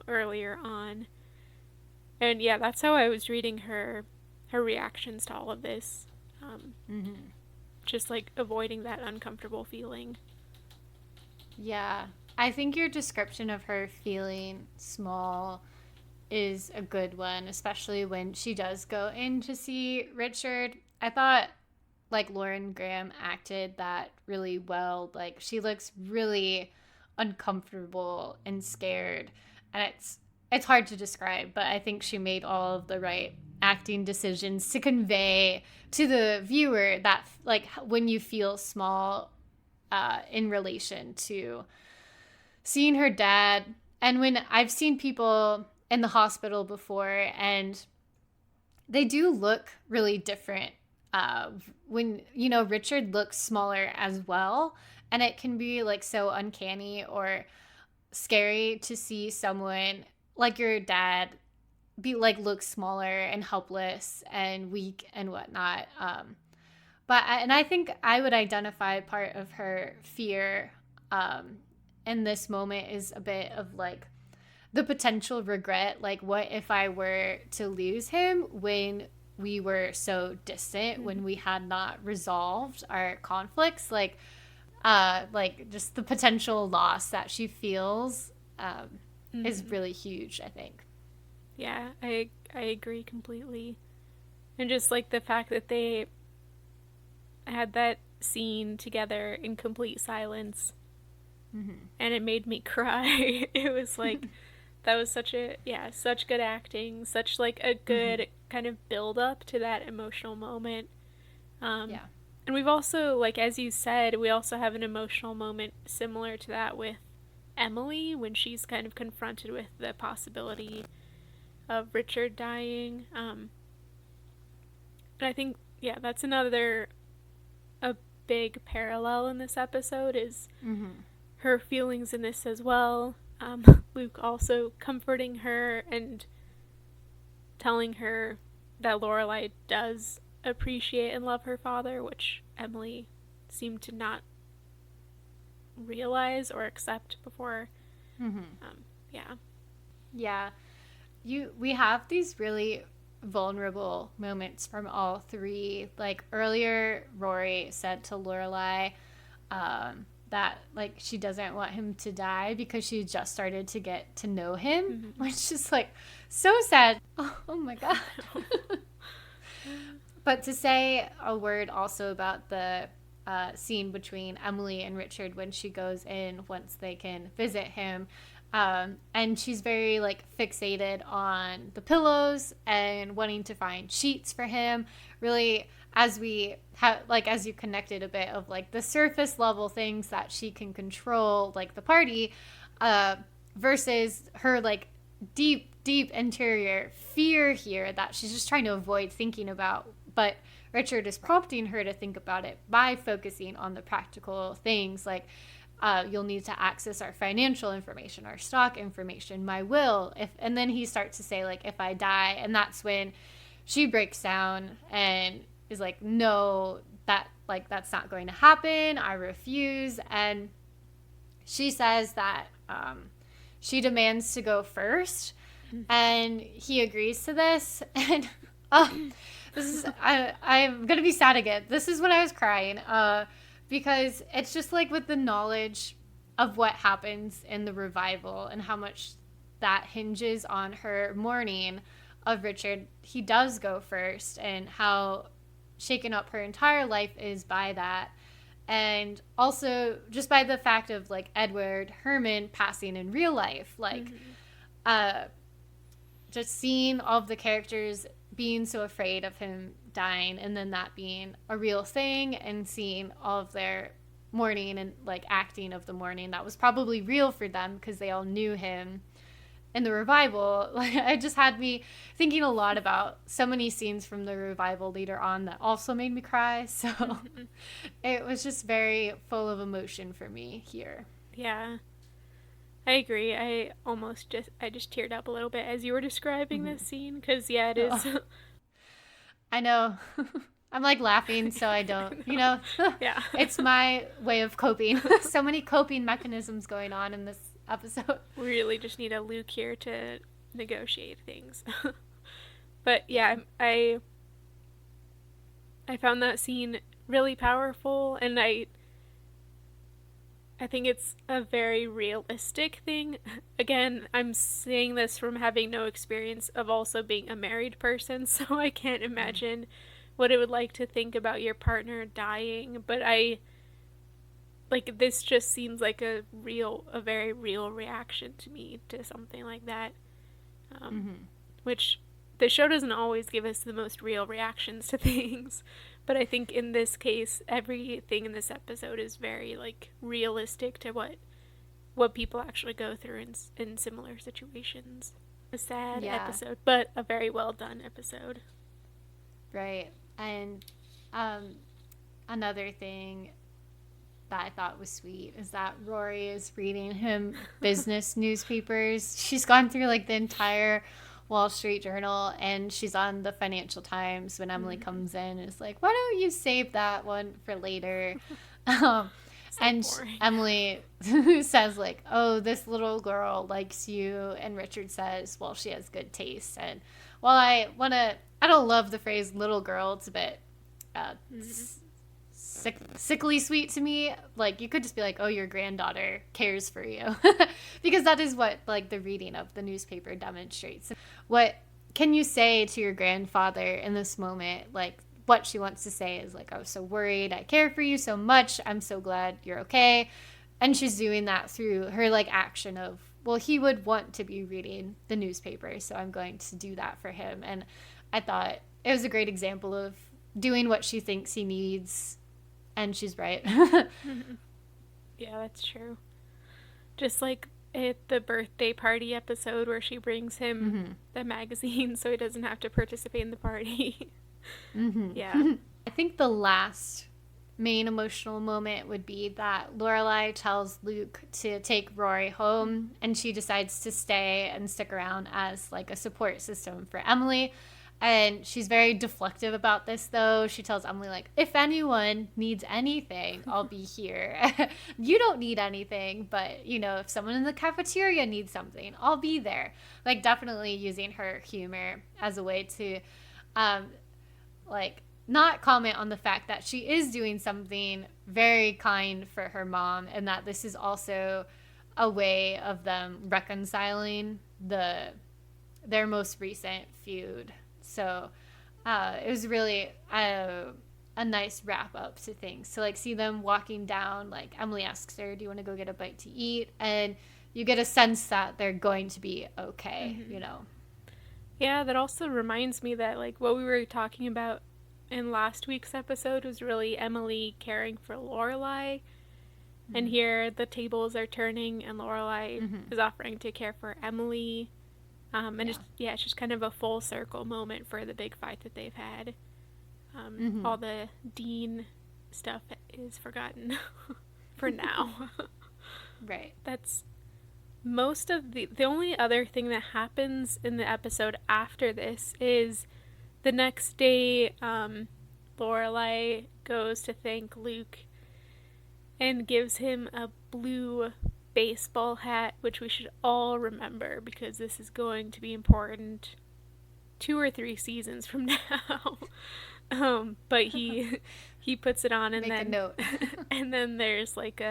earlier on. And yeah, that's how I was reading her reactions to all of this. Um, Mm-hmm. just like avoiding that uncomfortable feeling. Yeah. I think your description of her feeling small is a good one, especially when she does go in to see Richard. I thought like Lauren Graham acted that really well. Like she looks really uncomfortable and scared, and it's hard to describe, but I think she made all of the right acting decisions to convey to the viewer that like when you feel small in relation to seeing her dad. And when I've seen people in the hospital before, and they do look really different. When, you know, Richard looks smaller as well. And it can be like so uncanny or scary to see someone like your dad be like look smaller and helpless and weak and whatnot. And I think I would identify part of her fear um, in this moment is a bit of like the potential regret. Like, what if I were to lose him when we were so distant, when we had not resolved our conflicts? Like just the potential loss that she feels is Mm-hmm. really huge, I think. Yeah, I agree completely. And just like the fact that they had that scene together in complete silence Mm-hmm. and it made me cry. It was like that was such a yeah, such good acting, such like a Mm-hmm. good kind of build up to that emotional moment. Um Yeah. and we've also like as you said, we also have an emotional moment similar to that with Emily when she's kind of confronted with the possibility of Richard dying. And I think yeah, that's another a big parallel in this episode is Mm-hmm. her feelings in this as well. Luke also comforting her and telling her that Lorelei does appreciate and love her father, which Emily seemed to not realize or accept before. Mm-hmm. Yeah. Yeah. We have these really vulnerable moments from all three. Like earlier, Rory said to Lorelai that like she doesn't want him to die because she just started to get to know him, Mm-hmm. which is like so sad. Oh my god. But to say a word also about the scene between Emily and Richard when she goes in once they can visit him. And she's very like fixated on the pillows and wanting to find sheets for him. Really, as we have like as you connected a bit of like the surface level things that she can control, like the party, uh, versus her like deep interior fear here that she's just trying to avoid thinking about. But Richard is prompting her to think about it by focusing on the practical things like you'll need to access our financial information, our stock information, my will. If and then he starts to say like if I die, and that's when she breaks down and is like, no, that's not going to happen. I refuse. And she says that she demands to go first, and he agrees to this. And oh, this is I'm gonna be sad again. This is when I was crying, because it's just like with the knowledge of what happens in the revival and how much that hinges on her mourning of Richard. He does go first, and how shaken up her entire life is by that. And also just by the fact of like Edward Herman passing in real life, like Mm-hmm. uh just seeing all of the characters being so afraid of him dying, and then that being a real thing, and seeing all of their mourning and like acting of the mourning that was probably real for them because they all knew him in the revival. Like it just had me thinking a lot about so many scenes from the revival later on that also made me cry. So Mm-hmm. it was just very full of emotion for me here. Yeah. I agree. I just teared up a little bit as you were describing Mm-hmm. this scene because yeah, it is. Oh, I know. I'm like laughing so I don't, No. Yeah. it's my way of coping. So many coping mechanisms going on in this episode. We really just need a Luke here to negotiate things. But Yeah. yeah, I found that scene really powerful, and I think it's a very realistic thing. Again, I'm saying this from having no experience of also being a married person, so I can't imagine what it would like to think about your partner dying, but I like this just seems like a very real reaction to me to something like that. Um, Mm-hmm. which the show doesn't always give us the most real reactions to things, but I think in this case everything in this episode is very like realistic to what people actually go through in similar situations. A sad Yeah. episode, but a very well done episode. Right. And um, another thing that I thought was sweet is that Rory is reading him business newspapers. She's gone through like the entire Wall Street Journal and she's on the Financial Times when Emily Mm-hmm. comes in and is like, why don't you save that one for later? Um, So and boring. Emily says like, oh, this little girl likes you. And Richard says, well, she has good taste. And while I don't love the phrase little girl. It's a bit uh, Mm-hmm. sickly sweet to me. Like you could just be like, oh, your granddaughter cares for you. Because that is what like the reading of the newspaper demonstrates. What can you say to your grandfather in this moment? Like what she wants to say is like, I was so worried, I care for you so much, I'm so glad you're okay. And she's doing that through her like action of, well, he would want to be reading the newspaper, so I'm going to do that for him. And I thought it was a great example of doing what she thinks he needs, and she's right. Mm-hmm. Yeah, that's true. Just like at the birthday party episode where she brings him Mm-hmm. the magazine so he doesn't have to participate in the party. Yeah. Mm-hmm. I think the last main emotional moment would be that Lorelei tells Luke to take Rory home, and she decides to stay and stick around as like a support system for Emily. And she's very deflective about this, though. She tells Emily, like, if anyone needs anything, I'll be here. You don't need anything, but, you know, if someone in the cafeteria needs something, I'll be there. Like, definitely using her humor as a way to, um, like, not comment on the fact that she is doing something very kind for her mom, and that this is also a way of them reconciling their most recent feud. So it was really a nice wrap up to things. So like see them walking down, like Emily asks her, do you want to go get a bite to eat? And you get a sense that they're going to be okay, Mm-hmm. you know. Yeah, that also reminds me that like what we were talking about in last week's episode was really Emily caring for Lorelei, and here the tables are turning and Lorelei Mm-hmm. is offering to care for Emily. And Yeah. it's just kind of a full circle moment for the big fight that they've had. Mm-hmm. All the Dean stuff is forgotten for now. Right. That's most of the only other thing that happens in the episode after this is the next day. Lorelei goes to thank Luke and gives him a blue baseball hat, which we should all remember because this is going to be important 2 or 3 seasons from now. But he puts it on, and Make a then note. and then there's like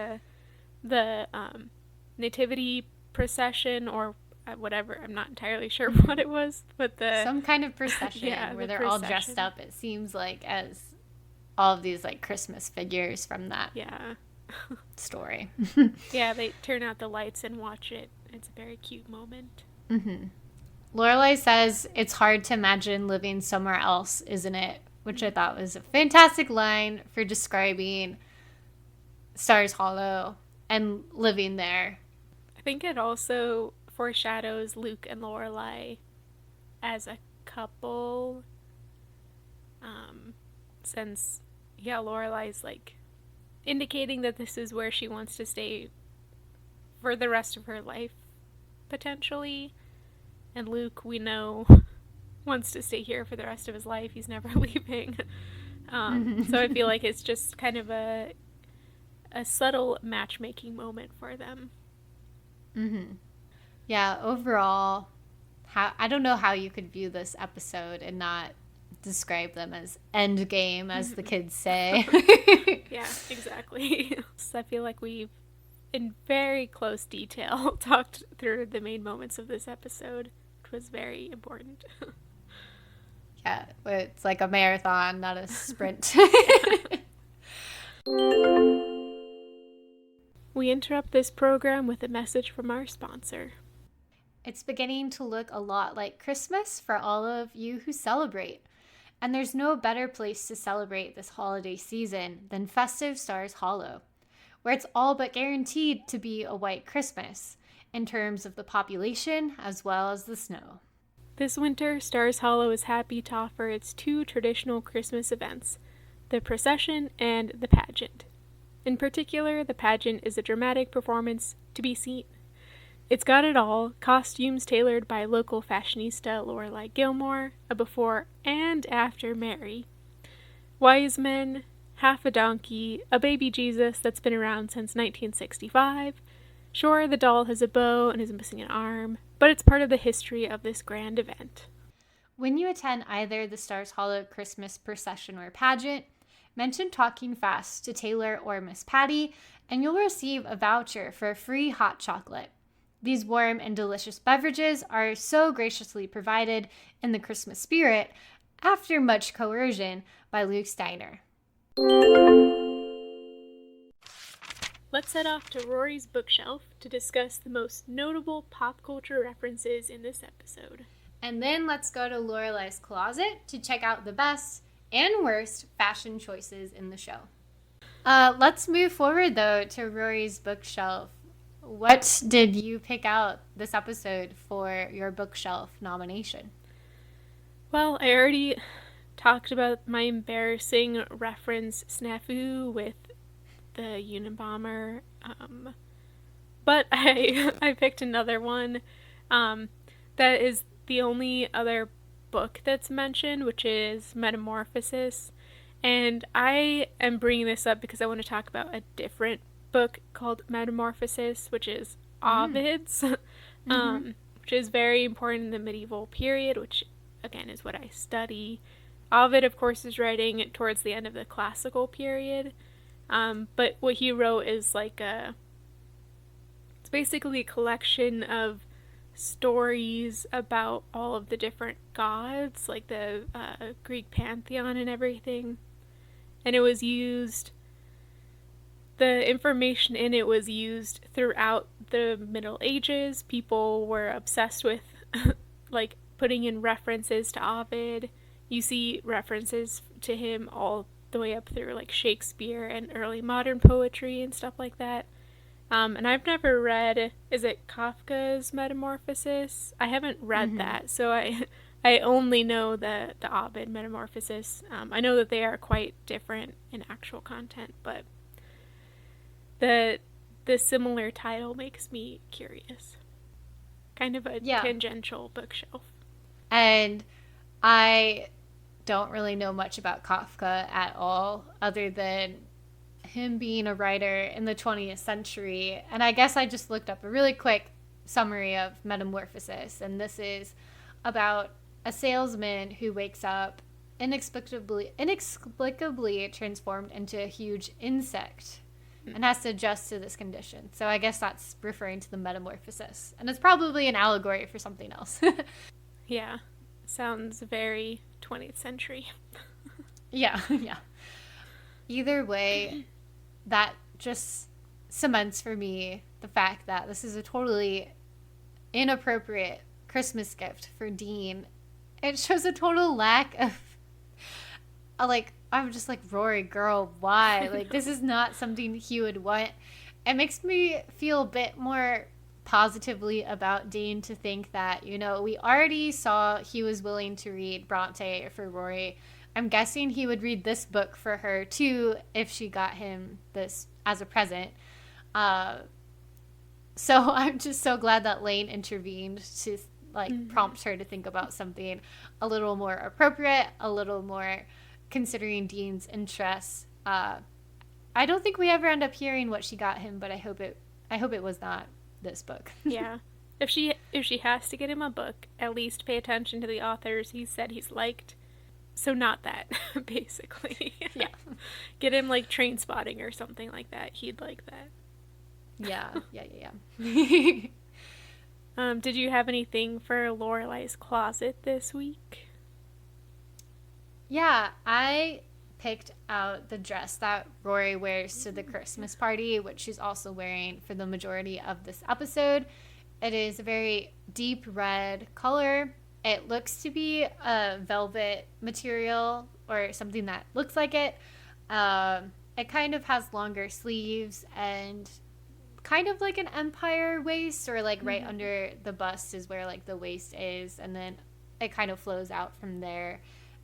the nativity procession or whatever. I'm not entirely sure what it was, but the Some kind of procession yeah, where the they're all dressed procession. up, it seems like, as all of these like Christmas figures from that Yeah. story. Yeah, they turn out the lights and watch it. It's a very cute moment. Mm-hmm. Lorelai says it's hard to imagine living somewhere else, isn't it? Which I thought was a fantastic line for describing Stars Hollow and living there. I think it also foreshadows Luke and Lorelai as a couple. Since yeah, Lorelai's like indicating that this is where she wants to stay for the rest of her life, potentially. And Luke, we know, wants to stay here for the rest of his life. He's never leaving. So I feel like it's just kind of a subtle matchmaking moment for them. Yeah, overall, I don't know how you could view this episode and not describe them as end game, as the kids say. Yeah, exactly. So I feel like we've, in very close detail, talked through the main moments of this episode, which was very important. Yeah, it's like a marathon, not a sprint. Yeah. We interrupt this program with a message from our sponsor. It's beginning to look a lot like Christmas for all of you who celebrate. And there's no better place to celebrate this holiday season than Festive Stars Hollow, where it's all but guaranteed to be a white Christmas in terms of the population as well as the snow. This winter, Stars Hollow is happy to offer its two traditional Christmas events, the procession and the pageant. In particular, the pageant is a dramatic performance to be seen. It's got it all, costumes tailored by local fashionista Lorelei Gilmore, a before and after Mary, wise men, half a donkey, a baby Jesus that's been around since 1965. Sure, the doll has a bow and is missing an arm, but it's part of the history of this grand event. When you attend either the Stars Hollow Christmas procession or pageant, mention Talking Fast to Taylor or Miss Patty, and you'll receive a voucher for a free hot chocolate. These warm and delicious beverages are so graciously provided in the Christmas spirit after much coercion by Luke Steiner. Let's head off to Rory's bookshelf to discuss the most notable pop culture references in this episode. And then let's go to Lorelei's closet to check out the best and worst fashion choices in the show. Let's move forward, though, to Rory's bookshelf. What did you pick out this episode for your bookshelf nomination? Well, I already talked about my embarrassing reference snafu with the Unabomber, but I picked another one that is the only other book that's mentioned, which is Metamorphosis. And I am bringing this up because I want to talk about a different book called Metamorphosis, which is Ovid's, which is very important in the medieval period, which again is what I study. Ovid, of course, is writing towards the end of the classical period, but what he wrote is it's basically a collection of stories about all of the different gods, like the Greek pantheon and everything. And it was used, the information in it was used throughout the Middle Ages. People were obsessed with like putting in references to Ovid. You see references to him all the way up through like Shakespeare and early modern poetry and stuff like that. And I've never read, is it Kafka's Metamorphosis? I haven't read that, so I only know the Ovid Metamorphosis. I know that they are quite different in actual content, but the similar title makes me curious. Kind of a tangential bookshelf. And I don't really know much about Kafka at all, other than him being a writer in the 20th century. And I guess I just looked up a really quick summary of Metamorphosis, and this is about a salesman who wakes up inexplicably transformed into a huge insect and has to adjust to this condition. So I guess that's referring to the metamorphosis, and it's probably an allegory for something else. Yeah, sounds very 20th century. Yeah. Either way, that just cements for me the fact that this is a totally inappropriate Christmas gift for Dean. It shows a total lack of, I'm just like, Rory, girl, why? Like, this is not something he would want. It makes me feel a bit more positively about Dean to think that, we already saw he was willing to read Bronte for Rory. I'm guessing he would read this book for her, too, if she got him this as a present. So I'm just so glad that Lane intervened to, prompt her to think about something a little more appropriate, a little more considering Dean's interests. I don't think we ever end up hearing what she got him, but I hope it was not this book. Yeah. If she has to get him a book, at least pay attention to the authors he said he's liked. So not that, basically. Yeah. Get him like Train Spotting or something like that. He'd like that. Yeah. Did you have anything for Lorelei's closet this week? Yeah, I picked out the dress that Rory wears to the Christmas party, which she's also wearing for the majority of this episode. It is a very deep red color. It looks to be a velvet material or something that looks like it. It kind of has longer sleeves and kind of like an empire waist, or like right under the bust is where like the waist is, and then it kind of flows out from there.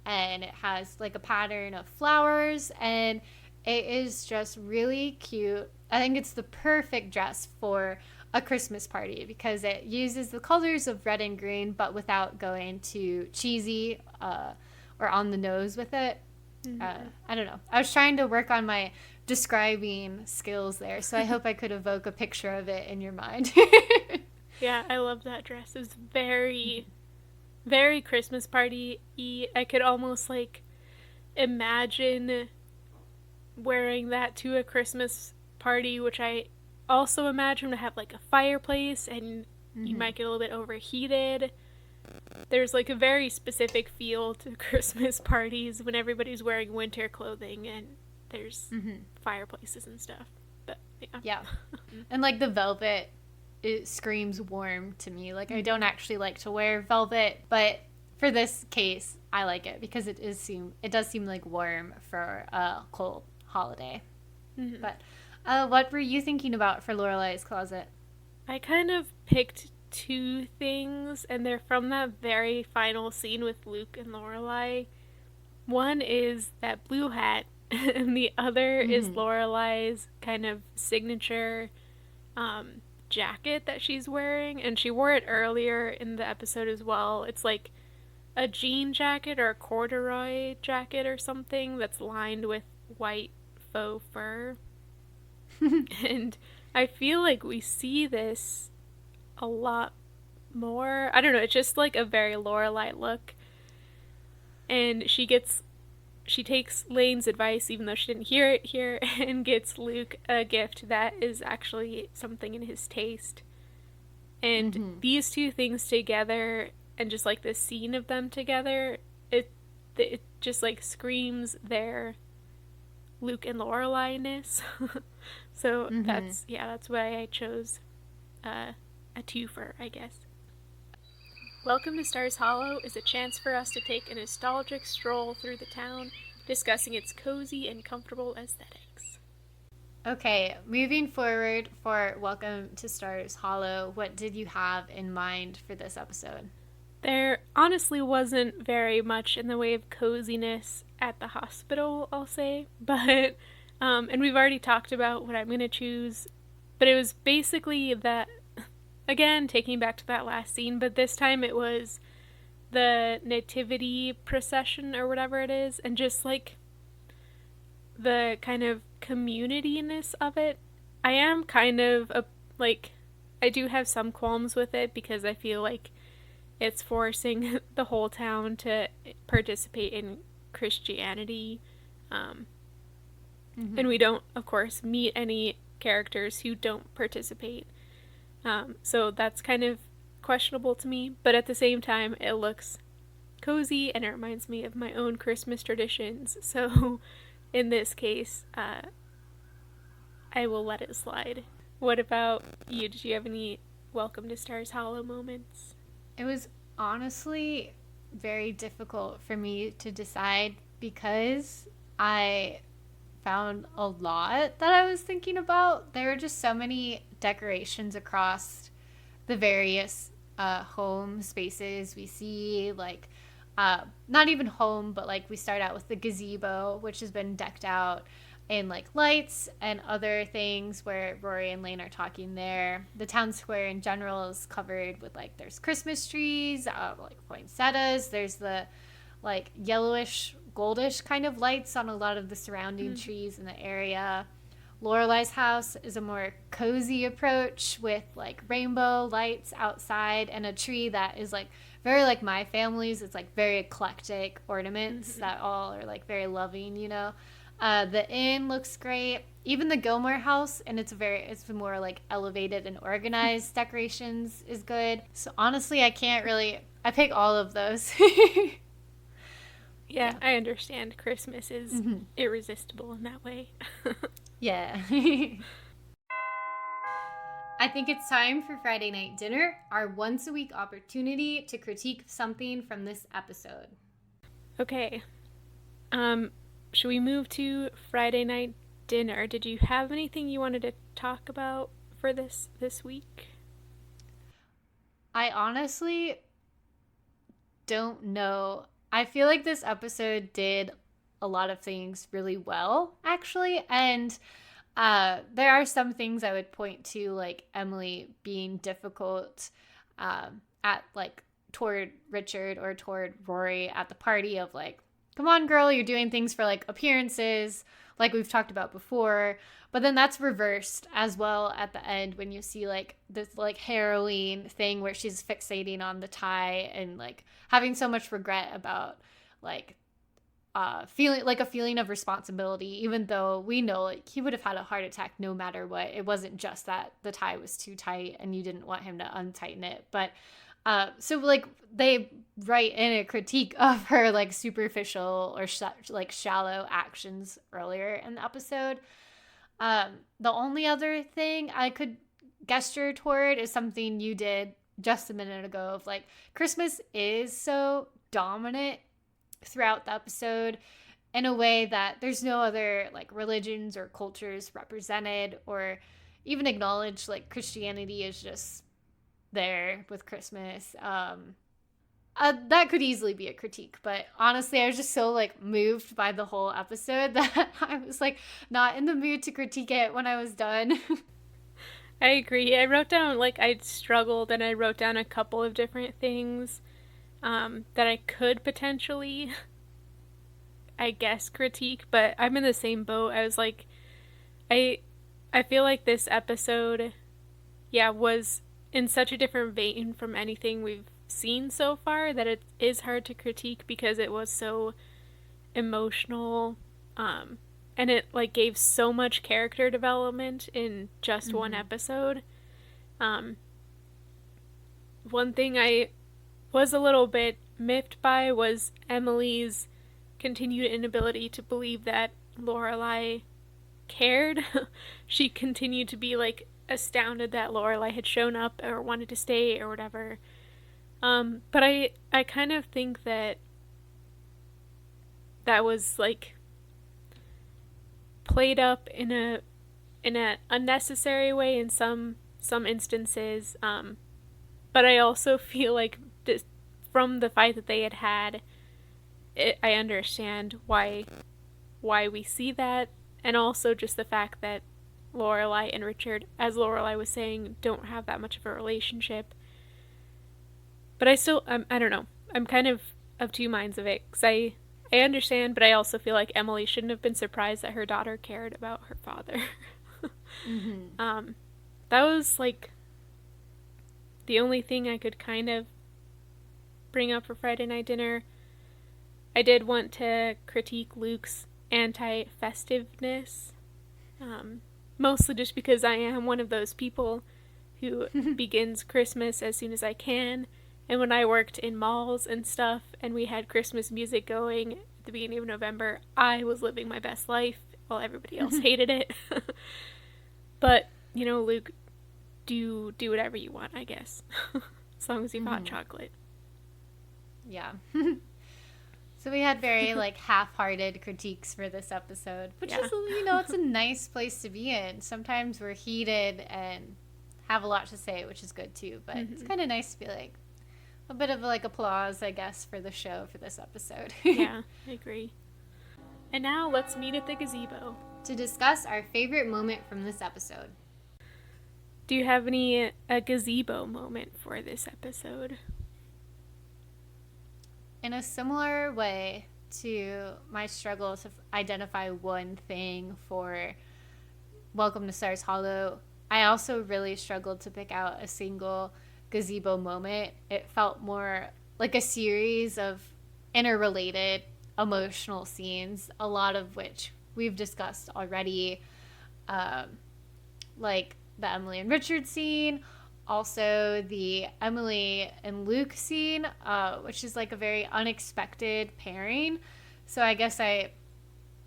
And it has like a pattern of flowers, and it is just really cute. I think it's the perfect dress for a Christmas party because it uses the colors of red and green, but without going too cheesy or on the nose with it. I don't know. I was trying to work on my describing skills there, so I hope I could evoke a picture of it in your mind. Yeah, I love that dress. It was very, very Christmas party-y. I could almost like imagine wearing that to a Christmas party, which I also imagine to have like a fireplace, and you might get a little bit overheated. There's like a very specific feel to Christmas parties when everybody's wearing winter clothing and there's fireplaces and stuff. But yeah. And like the velvet, it screams warm to me. Like I don't actually like to wear velvet, but for this case, I like it because it does seem like warm for a cold holiday. But what were you thinking about for Lorelei's closet? I kind of picked two things, and they're from that very final scene with Luke and Lorelei. One is that blue hat, and the other is Lorelei's kind of signature jacket that she's wearing, and she wore it earlier in the episode as well. It's like a jean jacket or a corduroy jacket or something that's lined with white faux fur. And I feel like we see this a lot more. I don't know, it's just like a very Lorelei look. And she takes Lane's advice, even though she didn't hear it here, and gets Luke a gift that is actually something in his taste. And these two things together, and just like the scene of them together, it just like screams their Luke and Lorelei-ness. So that's why I chose a twofer, I guess. Welcome to Stars Hollow is a chance for us to take a nostalgic stroll through the town, discussing its cozy and comfortable aesthetics. Okay, moving forward for Welcome to Stars Hollow, what did you have in mind for this episode? There honestly wasn't very much in the way of coziness at the hospital, I'll say, but, and we've already talked about what I'm going to choose, but it was basically that, again, taking back to that last scene, but this time it was the nativity procession or whatever it is, and just like the kind of community-ness of it. I am kind of I do have some qualms with it because I feel like it's forcing the whole town to participate in Christianity. And we don't, of course, meet any characters who don't participate. So that's kind of questionable to me. But at the same time, it looks cozy and it reminds me of my own Christmas traditions. So in this case, I will let it slide. What about you? Did you have any Welcome to Stars Hollow moments? It was honestly very difficult for me to decide because I found a lot that I was thinking about. There were just so many decorations across the various home spaces we see, like not even home, but like we start out with the gazebo, which has been decked out in like lights and other things where Rory and Lane are talking there. The town square in general is covered with like there's Christmas trees, like poinsettias. There's the like yellowish goldish kind of lights on a lot of the surrounding trees in the area. Lorelei's house is a more cozy approach with like rainbow lights outside and a tree that is like very like my family's. It's like very eclectic ornaments that all are like very loving, you know. The inn looks great. Even the Gilmore house, and it's more like elevated and organized decorations is good. So honestly, I pick all of those. Yeah, I understand. Christmas is irresistible in that way. Yeah. I think it's time for Friday Night Dinner, our once a week opportunity to critique something from this episode. Okay. Should we move to Friday Night Dinner? Did you have anything you wanted to talk about for this week? I honestly don't know. I feel like this episode did a lot of things really well, actually. And there are some things I would point to, like Emily being difficult at like toward Richard or toward Rory at the party of like, come on, girl, you're doing things for like appearances, like we've talked about before. But then that's reversed as well at the end when you see like this like harrowing thing where she's fixating on the tie and like having so much regret about like feeling like a feeling of responsibility, even though we know like he would have had a heart attack no matter what. It wasn't just that the tie was too tight and you didn't want him to untighten it. But so like they write in a critique of her like superficial or like shallow actions earlier in the episode. The only other thing I could gesture toward is something you did just a minute ago of like Christmas is so dominant throughout the episode in a way that there's no other like religions or cultures represented or even acknowledged. Like Christianity is just there with Christmas. That could easily be a critique, but honestly, I was just so like moved by the whole episode that I was like not in the mood to critique it when I was done. I agree. I wrote down, like, I struggled and I wrote down a couple of different things that I could potentially, I guess, critique, but I'm in the same boat. I was like, I feel like this episode, yeah, was in such a different vein from anything we've seen so far that it is hard to critique because it was so emotional, and it like gave so much character development in just one episode. One thing I was a little bit miffed by was Emily's continued inability to believe that Lorelei cared. She continued to be like astounded that Lorelei had shown up or wanted to stay or whatever. But I kind of think that was like played up in a unnecessary way in some instances. But I also feel like from the fight that they had, I understand why we see that, and also just the fact that Lorelei and Richard, as Lorelei was saying, don't have that much of a relationship. But I still, I don't know. I'm kind of two minds of it, because I understand, but I also feel like Emily shouldn't have been surprised that her daughter cared about her father. That was like the only thing I could kind of bring up for Friday Night Dinner. I did want to critique Luke's anti-festiveness, mostly just because I am one of those people who begins Christmas as soon as I can. And when I worked in malls and stuff and we had Christmas music going at the beginning of November, I was living my best life while everybody else hated it. But, you know, Luke, do whatever you want, I guess. As long as you've hot chocolate. Yeah. So we had very like half-hearted critiques for this episode, which is, you know, it's a nice place to be in. Sometimes we're heated and have a lot to say, which is good too, but it's kind of nice to be like a bit of like applause, I guess, for the show for this episode. Yeah, I agree. And now let's meet at the gazebo to discuss our favorite moment from this episode. Do you have a gazebo moment for this episode? In a similar way to my struggle to identify one thing for Welcome to Stars Hollow, I also really struggled to pick out a single gazebo moment. It felt more like a series of interrelated emotional scenes, a lot of which we've discussed already, like the Emily and Richard scene, also the Emily and Luke scene, which is like a very unexpected pairing. So I guess I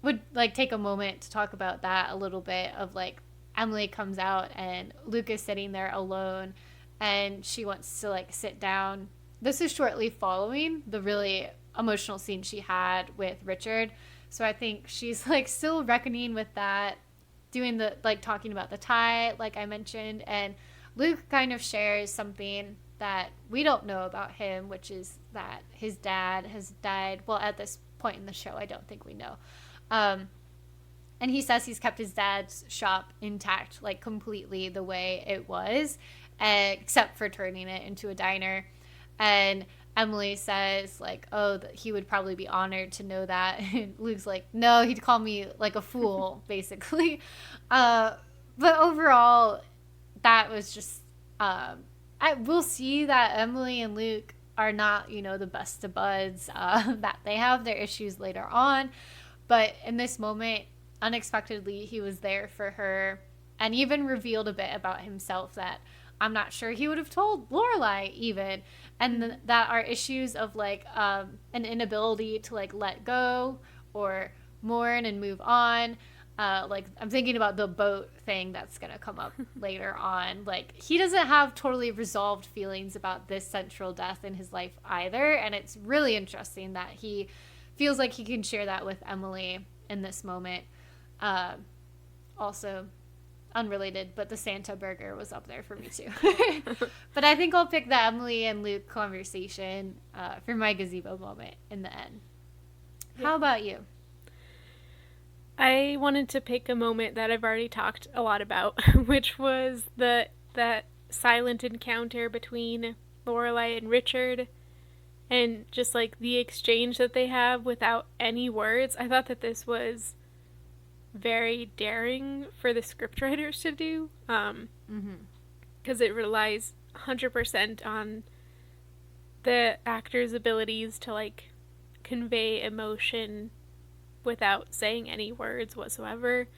would like take a moment to talk about that a little bit, of like Emily comes out and Luke is sitting there alone and she wants to like sit down. This is shortly following the really emotional scene she had with Richard. So I think she's like still reckoning with that, doing the like talking about the tie, like I mentioned, and Luke kind of shares something that we don't know about him, which is that his dad has died. Well, at this point in the show, I don't think we know. And he says he's kept his dad's shop intact, like completely the way it was, except for turning it into a diner. And Emily says, like, oh, he would probably be honored to know that. And Luke's like, no, he'd call me like a fool, basically. But overall, that was just, we'll see that Emily and Luke are not, the best of buds, that they have their issues later on. But in this moment, unexpectedly, he was there for her and even revealed a bit about himself that I'm not sure he would have told Lorelei even. And that our issues of like an inability to like let go or mourn and move on. Like I'm thinking about the boat thing that's going to come up later on. Like he doesn't have totally resolved feelings about this central death in his life either. And it's really interesting that he feels like he can share that with Emily in this moment. Also unrelated, but the Santa burger was up there for me too. But I think I'll pick the Emily and Luke conversation for my gazebo moment in the end. Yeah. How about you? I wanted to pick a moment that I've already talked a lot about, which was that silent encounter between Lorelei and Richard, and just like the exchange that they have without any words. I thought that this was very daring for the scriptwriters to do, because it relies 100% on the actor's abilities to like convey emotion without saying any words whatsoever.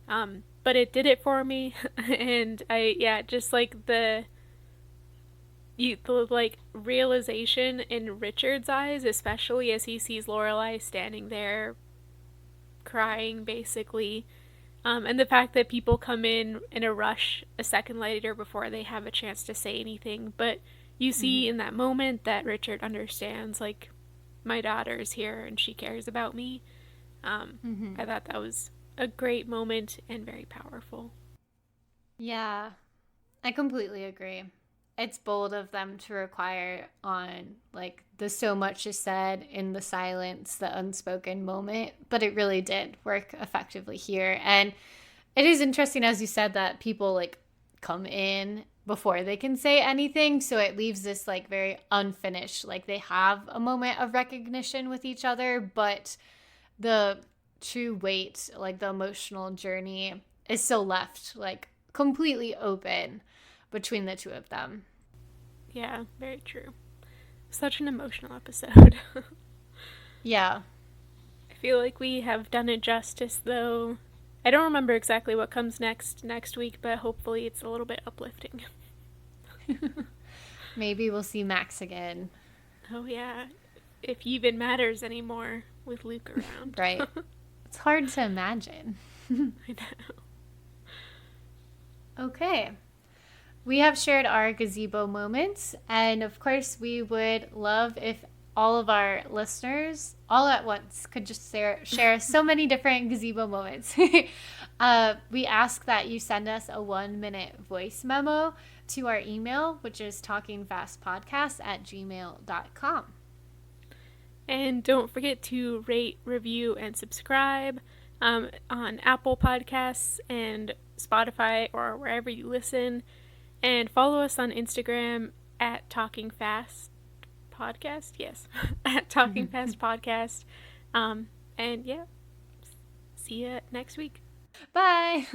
But it did it for me. And just like the like realization in Richard's eyes, especially as he sees Lorelei standing there crying basically, and the fact that people come in a rush a second later before they have a chance to say anything, but you see in that moment that Richard understands, like, my daughter is here and she cares about me. I thought that was a great moment and very powerful. Yeah, I completely agree. It's bold of them to require on like the so much is said in the silence, the unspoken moment, but it really did work effectively here. And it is interesting, as you said, that people like come in before they can say anything, so it leaves this like very unfinished, like they have a moment of recognition with each other, but the true weight, like the emotional journey, is still left like completely open between the two of them. Yeah, very true. Such an emotional episode. Yeah. I feel like we have done it justice, though. I don't remember exactly what comes next week, but hopefully it's a little bit uplifting. Maybe we'll see Max again. Oh, yeah. If he even matters anymore with Luke around. Right. It's hard to imagine. I know. Okay. We have shared our gazebo moments, and of course we would love if all of our listeners all at once could just share so many different gazebo moments. We ask that you send us a 1-minute voice memo to our email, which is talkingfastpodcast@gmail.com. And don't forget to rate, review, and subscribe on Apple Podcasts and Spotify or wherever you listen. And follow us on Instagram at Talking Fast Podcast. Yes, at Talking Fast Podcast. And yeah, see you next week. Bye.